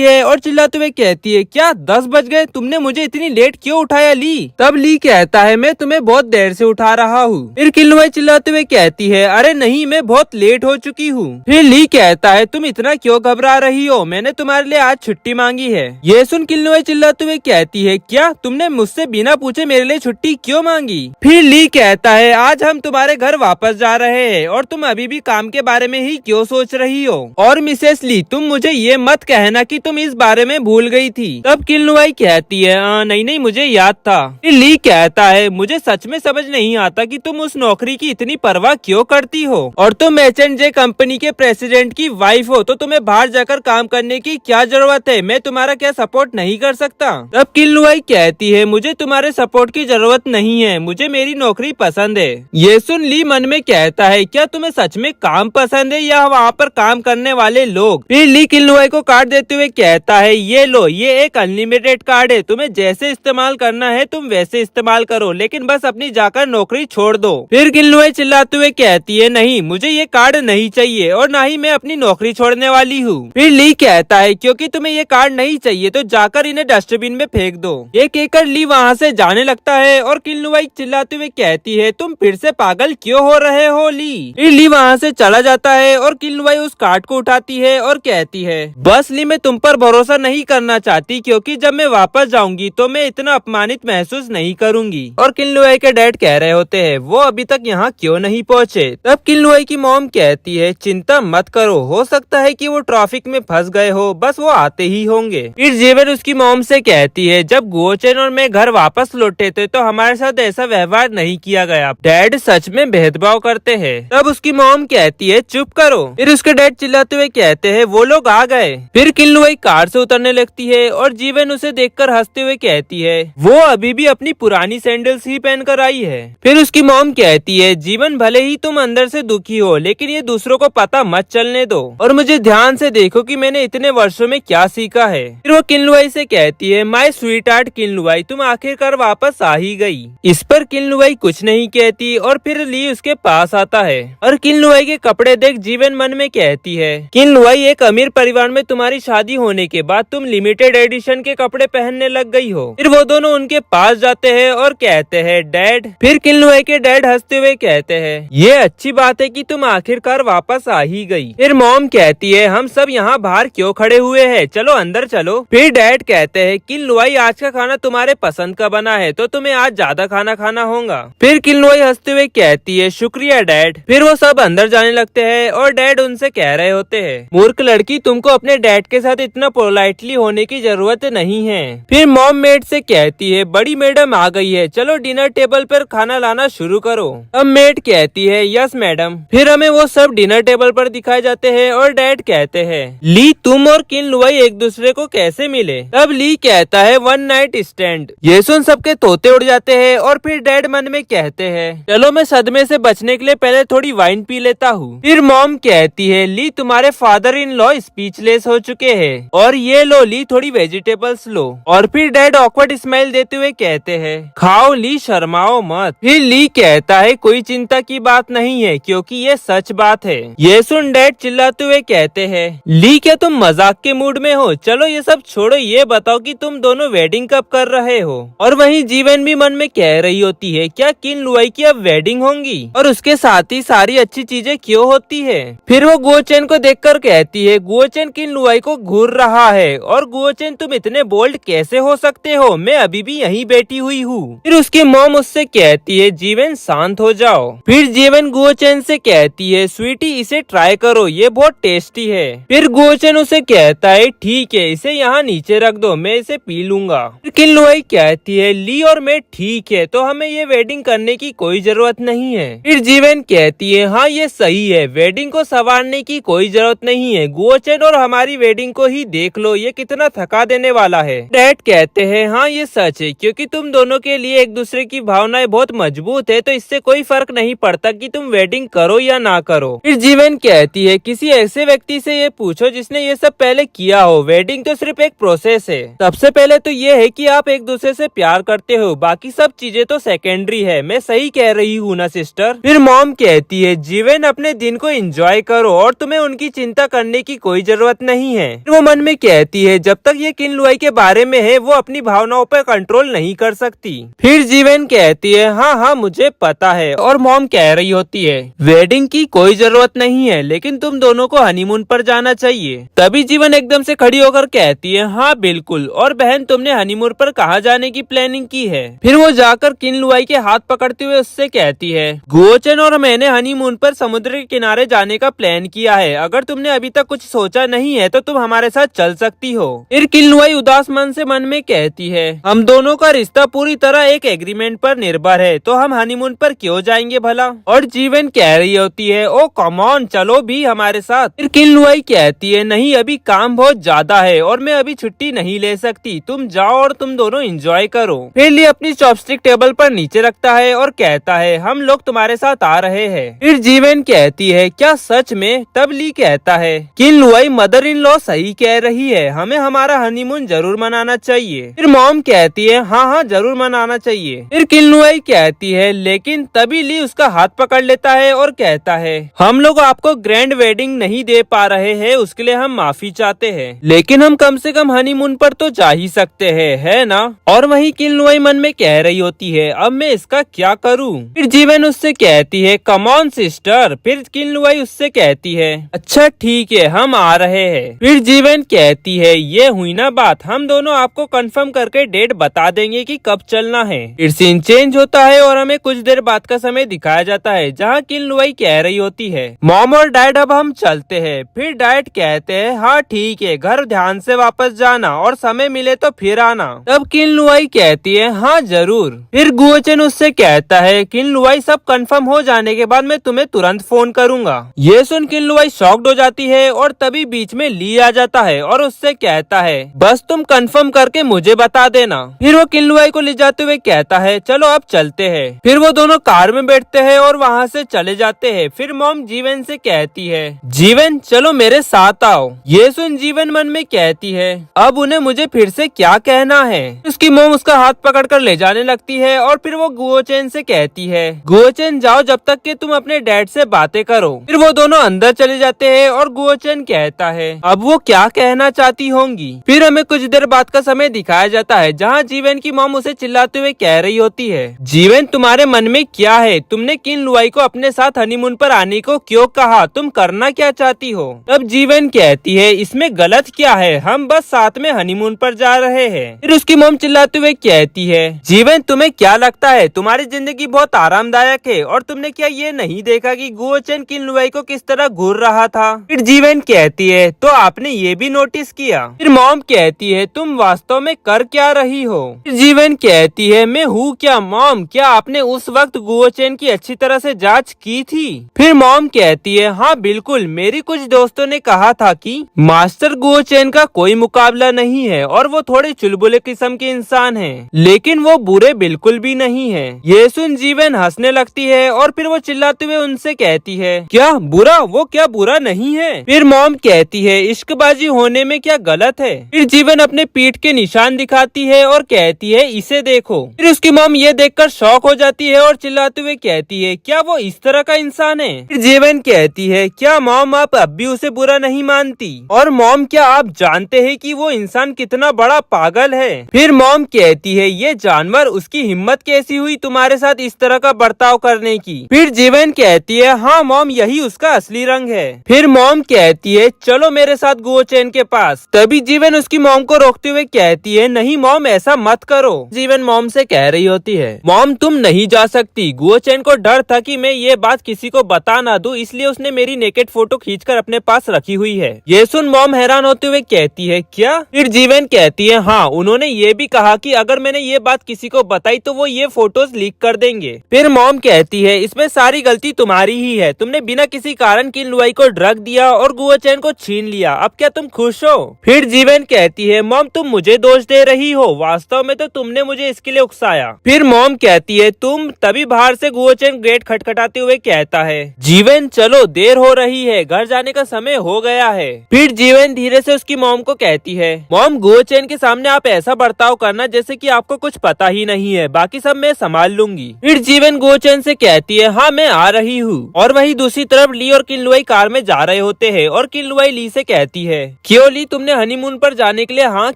है और चिल्लाते हुए कहती है क्या 10 बज गए, तुमने मुझे इतनी लेट क्यों उठाया ली। तब ली कहता है मैं तुम्हें बहुत देर से उठा रहा हूँ। फिर किन्लुआई चिल्लाते हुए कहती है अरे नहीं, मैं बहुत लेट हो चुकी हूँ। फिर ली कहता है तुम इतना क्यों घबरा रही हो, मैंने तुम्हारे लिए आज छुट्टी मांगी है। ये सुन किन्लुआई चिल्लाते हुए कहती है क्या तुमने मुझसे बिना पूछे मेरे लिए छुट्टी क्यों मांगी। फिर ली कहता है आज हम तुम्हारे घर वापस जा रहे हैं और तुम अभी भी काम के बारे में ही क्यों सोच रही हो। और मिसेस ली तुम मुझे ये मत कहना कि तुम इस बारे में भूल गई थी। तब किन्लुआई कहती है नहीं नहीं मुझे याद था। फिर ली कहता है मुझे सच में समझ नहीं आता कि तुम उस नौकरी की इतनी परवाह क्यों करती हो, और तुम H&J कंपनी के प्रेसिडेंट की वाइफ हो तो तुम्हें बाहर जाकर काम करने की क्या जरूरत है, मैं तुम्हारा क्या सपोर्ट नहीं कर सकता। तब किन्लुआई कहती है मुझे तुम्हारे सपोर्ट की जरूरत नहीं है, मुझे मेरी नौकरी पसंद है। ये सुन ली मन में कहता है क्या तुम्हें सच में काम पसंद है या वहाँ पर काम करने वाले लोग। फिर ली किन्लुआई को कार्ड देते हुए कहता है ये लो, ये एक अनलिमिटेड कार्ड है, तुम्हें जैसे इस्तेमाल करना है तुम वैसे इस्तेमाल करो, लेकिन बस अपनी जाकर नौकरी छोड़ दो। फिर किन्लुआई चिल्लाते हुए कहती है नहीं मुझे ये कार्ड नहीं चाहिए और ना ही मैं अपनी नौकरी छोड़ने वाली हूँ। फिर ली कहता है क्योंकि तुम्हें ये कार्ड नहीं चाहिए तो जाकर इन्हें डस्टबिन में फेंक दो। ये कहकर ली वहाँ से जाने लगता है और किन्लुआई चिल्लाते हुए कहती है तुम फिर से पागल क्यों हो रहे हो ली। फिर ली वहाँ से चला जाता है और किन्लुआई उस कार्ड को उठाती है और कहती है बस ली मैं तुम पर भरोसा नहीं करना चाहती, क्योंकि जब मैं वापस जाऊंगी तो मैं इतना अपमानित महसूस नहीं करूंगी। और किन्लुआई के डैड कह रहे होते हैं वो अभी तक यहाँ क्यों नहीं पहुँचे। तब किन्लुआई की मॉम कहती है चिंता मत करो, हो सकता है कि वो ट्रैफिक में फंस गए हो, बस वो आते ही होंगे। फिर जेवन उसकी मॉम से कहती है जब गुओचेन और मैं घर वापस लौटे थे तो हमारे साथ ऐसा व्यवहार नहीं किया गया, डैड सच में भेदभाव करते हैं। तब उसकी मॉम कहती है चुप करो। फिर उसके डैड चिल्लाते हुए कहते हैं वो लोग आ गए। फिर किन्लुआई कार से उतरने लगती है और जीवन उसे देखकर हंसते हुए कहती है वो अभी भी अपनी पुरानी सैंडल्स ही पहनकर आई है। फिर उसकी मॉम कहती है जीवन भले ही तुम अंदर से दुखी हो लेकिन ये दूसरों को पता मत चलने दो और मुझे ध्यान से देखो कि मैंने इतने वर्षों में क्या सीखा है। फिर वो किन्लुआई से कहती है माय स्वीट हार्ट किन्लुआई तुम आखिरकार वापस आ ही गई। इस पर किन्लुआई कुछ नहीं कहती और फिर ली उसके पास आता है और किन्लुआई के कपड़े देख जीवन मन में कहती है किन्लुआई एक अमीर परिवार में तुम्हारी शादी होने के बाद तुम लिमिटेड एडिशन के कपड़े पहनने लग गई हो। फिर वो दोनों उनके पास जाते हैं और कहते हैं डैड। फिर किन्लुआई के डैड हंसते हुए कहते हैं ये अच्छी बात है कि तुम आखिरकार वापस आ ही गई। फिर मॉम कहती है हम सब यहाँ बाहर क्यों खड़े हुए हैं, चलो अंदर चलो। फिर डैड कहते हैं किन्लुआई आज का खाना तुम्हारे पसंद का बना है तो तुम्हें आज ज्यादा खाना खाना होगा। फिर किन्लुआई हंसते हुए कहती है शुक्रिया डैड। फिर वो सब अंदर जाने लगते हैं और डैड उनसे कह रहे होते हैं मूर्ख लड़की तुमको अपने डैड के साथ इतना पोलाइटली होने की जरूरत नहीं है। फिर मॉम मेड से कहती है बड़ी मैडम आ गई है, चलो डिनर टेबल पर खाना लाना शुरू करो। अब मेड कहती है यस मैडम। फिर हमें वो सब डिनर टेबल पर दिखाए जाते हैं और डैड कहते हैं ली तुम और किन्लुआई एक दूसरे को कैसे मिले। तब ली कहता है वन नाइट स्टैंड। ये सुन सबके तोते उड़ जाते हैं और फिर डैड मन में कहते हैं चलो मैं सदमे से बचने के लिए पहले थोड़ी वाइन पी लेता हूँ। फिर मॉम कहती है ली तुम्हारे फादर इन लॉ स्पीचलेस हो चुके हैं और ये लो ली थोड़ी वेजिटेबल्स लो। और फिर डैड ऑकवर्ड स्माइल देते हुए कहते हैं खाओ ली शर्माओ मत। फिर ली कहता है कोई चिंता की बात नहीं है क्योंकि ये सच बात है। ये सुन डैड चिल्लाते हुए कहते हैं ली क्या तुम मजाक के मूड में हो, चलो ये सब छोड़ो, ये बताओ कि तुम दोनों वेडिंग कब कर रहे हो। और वहीं जीवन भी मन में कह रही होती है क्या किन्लुआई की अब वेडिंग होंगी और उसके साथ ही सारी अच्छी चीजें क्यों होती है। फिर वो गुओचेन को देखकर कहती है गुओचेन किन्लुआई को घूर रहा है और गुओचेन तुम इतने बोल्ड कैसे हो सकते हो, मैं अभी भी यहीं बैठी हुई हूँ। फिर उसकी मॉम उससे कहती है जीवन शांत हो जाओ। फिर जीवन गुओचेन से कहती है स्वीटी इसे ट्राई करो, ये बहुत टेस्टी है। फिर गुओचेन उसे कहता है ठीक है इसे यहाँ नीचे रख दो, मैं इसे पी लूंगा। फिर किन्लुआई कहती है ली और मैं ठीक है तो हमें ये वेडिंग करने की कोई जरूरत नहीं है। फिर जीवन कहती है हाँ ये सही है, वेडिंग को संवारने की कोई जरूरत नहीं है, गुओचेन और हमारी वेडिंग को ही देख लो ये कितना थका देने वाला है। डैड कहते हैं हाँ ये सच है क्योंकि तुम दोनों के लिए एक दूसरे की भावनाएं बहुत मजबूत है तो इससे कोई फर्क नहीं पड़ता कि तुम वेडिंग करो या ना करो। फिर जीवन कहती है किसी ऐसे व्यक्ति से ये पूछो जिसने ये सब पहले किया हो, वेडिंग तो सिर्फ एक प्रोसेस है, सबसे पहले तो ये है कि आप एक दूसरे से प्यार करते हो, बाकी सब चीजें तो सेकेंड सेकेंडरी है। मैं सही कह रही हूँ ना सिस्टर? फिर मॉम कहती है जीवन अपने दिन को एंजॉय करो और तुम्हें उनकी चिंता करने की कोई जरूरत नहीं है। वो मन में कहती है जब तक ये किन लुआई के बारे में है वो अपनी भावनाओं पर कंट्रोल नहीं कर सकती। फिर जीवन कहती है हाँ हाँ मुझे पता है। और मॉम कह रही होती है वेडिंग की कोई जरूरत नहीं है, लेकिन तुम दोनों को हनीमून पर जाना चाहिए। तभी जीवन एकदम से खड़ी होकर कहती है हाँ बिल्कुल। और बहन तुमने हनीमून पर कहाँ जाने की प्लानिंग की है? फिर वो जाकर किन लुआई के हाथ पकड़ते हुए उससे कहती है गुओचेन और मैंने हनीमून पर समुद्र के किनारे जाने का प्लान किया है। अगर तुमने अभी तक कुछ सोचा नहीं है तो तुम हमारे साथ चल सकती हो। फिर किन लुआई उदास मन से मन में कहती है हम दोनों का रिश्ता पूरी तरह एक एग्रीमेंट पर निर्भर है, तो हम हनीमून पर क्यों जाएंगे भला? और जीवन कह रही होती है ओ कम ऑन चलो भी हमारे साथ। फिर किन लुआई कहती है नहीं अभी काम बहुत ज्यादा है और मैं अभी छुट्टी नहीं ले सकती, तुम जाओ और तुम दोनों एंजॉय करो। फिर ली अपनी चॉपस्टिक टेबल पर नीचे रखता है और कहता है हम लोग तुम्हारे साथ आ रहे हैं। फिर जीवन कहती है क्या सच में? तब ली कहता है किन लुआई मदर इन लॉ सही कह रही है, हमें हमारा हनीमून जरूर मनाना चाहिए। फिर मॉम कहती है हाँ हाँ जरूर मनाना चाहिए। फिर किन लुआई कहती है लेकिन तभी ली उसका हाथ पकड़ लेता है और कहता है हम लोग आपको ग्रैंड वेडिंग नहीं दे पा रहे हैं, उसके लिए हम माफी चाहते हैं, लेकिन हम कम से कम हनीमून पर तो जा ही सकते हैं, है ना? और वहीं किन लुआई मन में कह रही होती है अब मैं इसका क्या करूं? फिर जीवन उससे कहती है कम ऑन सिस्टर। फिर किन लुआई उससे कहती है अच्छा ठीक है हम आ रहे हैं। फिर जीवन कहती है ये हुई ना बात, हम दोनों आपको कंफर्म करके डेट बता देंगे कि कब चलना है। फिर सीन चेंज होता है और हमें कुछ देर बाद का समय दिखाया जाता है जहाँ किन लुआई कह रही होती है मॉम और डैड अब हम चलते हैं। फिर डैड कहते हैं हाँ ठीक है घर ध्यान से वापस जाना और समय मिले तो फिर आना। तब किन लुआई कहती है हाँ जरूर। फिर गुओचेन उससे कहता है किन लुआई सब कंफर्म हो जाने के बाद मैं तुम्हें तुरंत फोन करूंगा। ये सुन किन लुआई शॉक्ड हो जाती है और तभी बीच में ली आ जाता है और उससे कहता है बस तुम कंफर्म करके मुझे बता देना। फिर वो किन लुआई को ले जाते हुए कहता है चलो अब चलते हैं। फिर वो दोनों कार में बैठते हैं और वहाँ से चले जाते हैं। फिर मॉम जीवन से कहती है जीवन चलो मेरे साथ आओ। ये सुन जीवन मन में कहती है अब उन्हें मुझे फिर से क्या कहना है। उसकी मॉम उसका हाथ पकड़कर ले जाने लगती है और फिर वो गुओचेन से कहती है गुओचेन जाओ जब तक कि तुम अपने डैड से बातें करो। फिर वो दोनों अंदर चले जाते हैं और गुओचेन कहता है अब वो क्या कहना चाहती होंगी। फिर हमें कुछ देर बाद का समय दिखाया जाता है जहाँ जीवन की मॉम उसे चिल्लाते हुए कह रही होती है जीवन तुम्हारे मन में क्या है? तुमने किन लुआई को अपने साथ हनीमून पर आने को क्यों कहा? तुम करना क्या चाहती हो? तब जीवन कहती है इसमें गलत क्या है, हम बस साथ में हनीमून पर जा रहे हैं। फिर उसकी मॉम चिल्लाते हुए कहती है जीवन तुम्हें क्या लगता है तुम्हारी जिंदगी बहुत आरामदायक है और तुमने क्या ये नहीं देखा कि गुओचेन किन लुआई को किस तरह घूर रहा था? फिर जीवन कहती है तो आपने ये भी नोटिस किया? फिर मॉम कहती है तुम वास्तव में कर क्या रही हो? फिर जीवन कहती है मैं हूँ क्या मॉम, क्या आपने उस वक्त गुओचेन की अच्छी तरह से जांच की थी? फिर मॉम कहती है हाँ बिल्कुल, मेरी कुछ दोस्तों ने कहा था कि मास्टर गुओचेन का कोई मुकाबला नहीं है और वो थोड़े चुलबुले किस्म के इंसान हैं, लेकिन वो बुरे बिल्कुल भी नहीं है। ये सुन जीवन हंसने लगती है और फिर वो चिल्लाते हुए उनसे कहती है क्या बुरा? वो क्या बुरा नहीं है? फिर मॉम कहती है इश्कबाजी होने में क्या गलत है? फिर जीवन अपने पीठ के निशान दिखाती है और कहती है इसे देखो। फिर उसकी मॉम ये देखकर शॉक हो जाती है और चिल्लाते हुए कहती है क्या वो इस तरह का इंसान है? फिर जीवन कहती है क्या मॉम आप अब भी उसे बुरा नहीं मानती? और मॉम क्या आप जानते हैं कि वो इंसान कितना बड़ा पागल है? फिर मॉम कहती है ये जानवर, उसकी हिम्मत कैसी हुई तुम्हारे साथ इस तरह का बर्ताव करने की? फिर जीवन कहती है हाँ मॉम यही उसका असली रंग है। फिर मॉम कहती है चलो मेरे साथ गुओचेन के पास। तभी जीवन उसकी मॉम को रोकते हुए कहती है नहीं मॉम ऐसा मत करो। जीवन मॉम से कह रही होती है मॉम तुम नहीं जा सकती। गुओचेन को डर था कि मैं ये बात किसी को बता ना दूं, इसलिए उसने मेरी नेकेड फोटो खींचकर अपने पास रखी हुई है। ये सुन मॉम हैरान होते हुए कहती है क्या? फिर जीवन कहती है हाँ उन्होंने ये भी कहा कि अगर मैंने ये बात किसी को बताई तो वो ये फोटोज लीक कर देंगे। फिर मॉम कहती है इसमें सारी गलती तुम्हारी ही है, तुमने बिना किसी कारण किन लुआई को ड्रग दिया और गुओचेन को छीन लिया, अब क्या तुम खुश हो? फिर जीवन कहती है मॉम तुम मुझे दोष दे रही हो, वास्तव में तो तुमने मुझे इसके लिए उकसाया। फिर मॉम कहती है तुम। तभी बाहर से गुओचेन गेट खटखटाते हुए कहता है जीवन चलो देर हो रही है, घर जाने का समय हो गया है। फिर जीवन धीरे से उसकी मॉम को कहती है मॉम गुओचेन के सामने आप ऐसा बर्ताव करना जैसे कि आपको कुछ पता ही नहीं है, बाकी सब मैं संभाल लूंगी। फिर जीवन गोचन से कहती है हाँ मैं आ रही हूँ। और वही दूसरी तरफ ली और किनलुआई कार में जा रहे होते हैं और किनलुआई ली से कहती है क्यों ली तुमने हनीमून पर जाने के लिए हाँ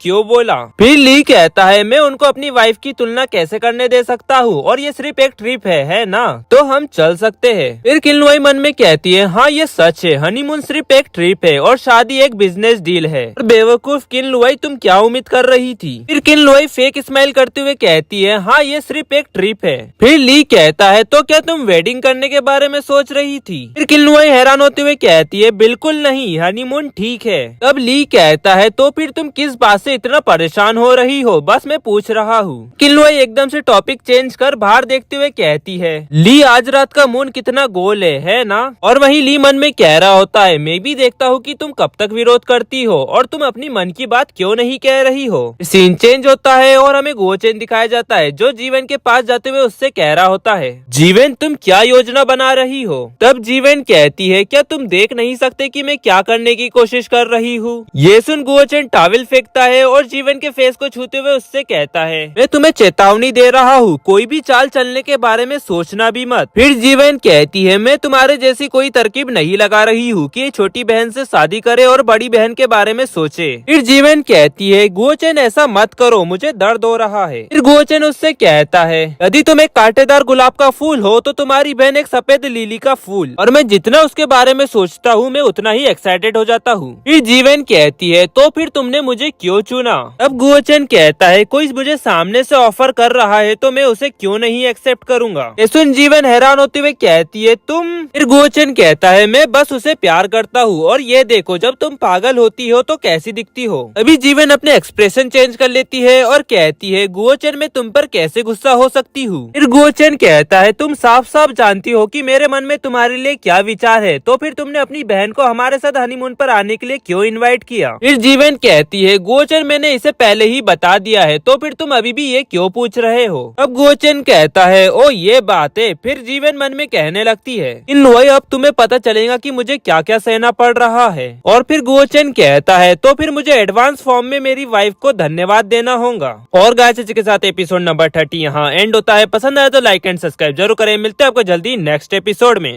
क्यों बोला। फिर ली कहता है मैं उनको अपनी वाइफ की तुलना कैसे करने दे सकता हूँ और ये सिर्फ एक ट्रिप है ना, तो हम चल सकते हैं। फिर किनलुआई मन में कहती है हाँ ये सच है, हनीमून सिर्फ एक ट्रिप है और शादी एक बिजनेस डील है। और बेवकूफ किनलुआई तुम क्या उम्मीद कर रही थी। फिर किनलुआई फेक स्माइल करते हुए कहती है हाँ ये सिर्फ एक ट्रिप है। फिर ली कहता है तो क्या तुम वेडिंग करने के बारे में सोच रही थी। फिर किनलुआई हैरान होते हुए कहती है बिल्कुल नहीं, हनीमून ठीक है। तब ली कहता है तो फिर तुम किस बात से इतना परेशान हो रही हो, बस मैं पूछ रहा हूँ। किनलुआई एकदम से टॉपिक चेंज कर बाहर देखते हुए कहती है ली आज रात का मून कितना गोल है ना। और वही ली मन में कह रहा होता है मैं भी देखता हूँ कि तुम कब तक विरोध करती हो और तुम अपनी मन की बात क्यों नहीं कह रही हो। सीन चेंज होता है और हमें गोचेन दिखाया जाता है जो जीवन के पास जाते हुए उससे कह रहा होता है जीवन तुम क्या योजना बना रही हो। तब जीवन कहती है क्या तुम देख नहीं सकते कि मैं क्या करने की कोशिश कर रही हूँ। ये सुन गोचेन टॉवल फेंकता है और जीवन के फेस को छूते हुए उससे कहता है मैं तुम्हें चेतावनी दे रहा हूँ, कोई भी चाल चलने के बारे में सोचना भी मत। फिर जीवन कहती है मैं तुम्हारे जैसी कोई तरकीब नहीं लगा रही हूँ कि छोटी बहन से शादी करे और बड़ी बहन के बारे में सोचे। फिर जीवन कहती है गोचेन ऐसा मत करो, मुझे दर्द हो रहा है। फिर गोचेन उससे कहता है यदि तुम एक कांटेदार गुलाब का फूल हो तो तुम्हारी बहन एक सफेद लिली का फूल, और मैं जितना उसके बारे में सोचता हूँ मैं उतना ही एक्साइटेड हो जाता हूँ। फिर जीवन कहती है तो फिर तुमने मुझे क्यों चुना। अब गोचेन कहता है कोई मुझे सामने से ऑफर कर रहा है तो मैं उसे क्यों नहीं एक्सेप्ट करूंगा। ये सुन जीवन हैरान होते हुए कहती है तुम। फिर गोचेन कहता है मैं बस उसे प्यार करता हूँ और ये देखो जब तुम पागल होती हो तो कैसी दिखती हो। अभी जीवन अपने एक्सप्रेशन चेंज कर लेती है और कहती है गोचेन मैं तुम पर कैसे गुस्सा हो सकती हूँ। फिर गोचेन कहता है तुम साफ साफ जानती हो कि मेरे मन में तुम्हारे लिए क्या विचार है, तो फिर तुमने अपनी बहन को हमारे साथ हनीमून पर आने के लिए क्यों इनवाइट किया। फिर जीवन कहती है गोचेन मैंने इसे पहले ही बता दिया है तो फिर तुम अभी भी ये क्यों पूछ रहे हो। अब गोचेन कहता है ओ ये बात है। फिर जीवन मन में कहने लगती है किनलुआई अब तुम्हें पता चलेगा कि मुझे क्या क्या सहना पड़ रहा है। और फिर गोचेन कहता है तो फिर मुझे एडवांस फॉर्म में मेरी वाइफ को धन्यवाद देना होगा। और गाइस इसी के साथ एपिसोड नंबर 30 यहाँ एंड होता है। पसंद आया तो लाइक एंड सब्सक्राइब जरूर करें। मिलते हैं आपको जल्दी नेक्स्ट एपिसोड में।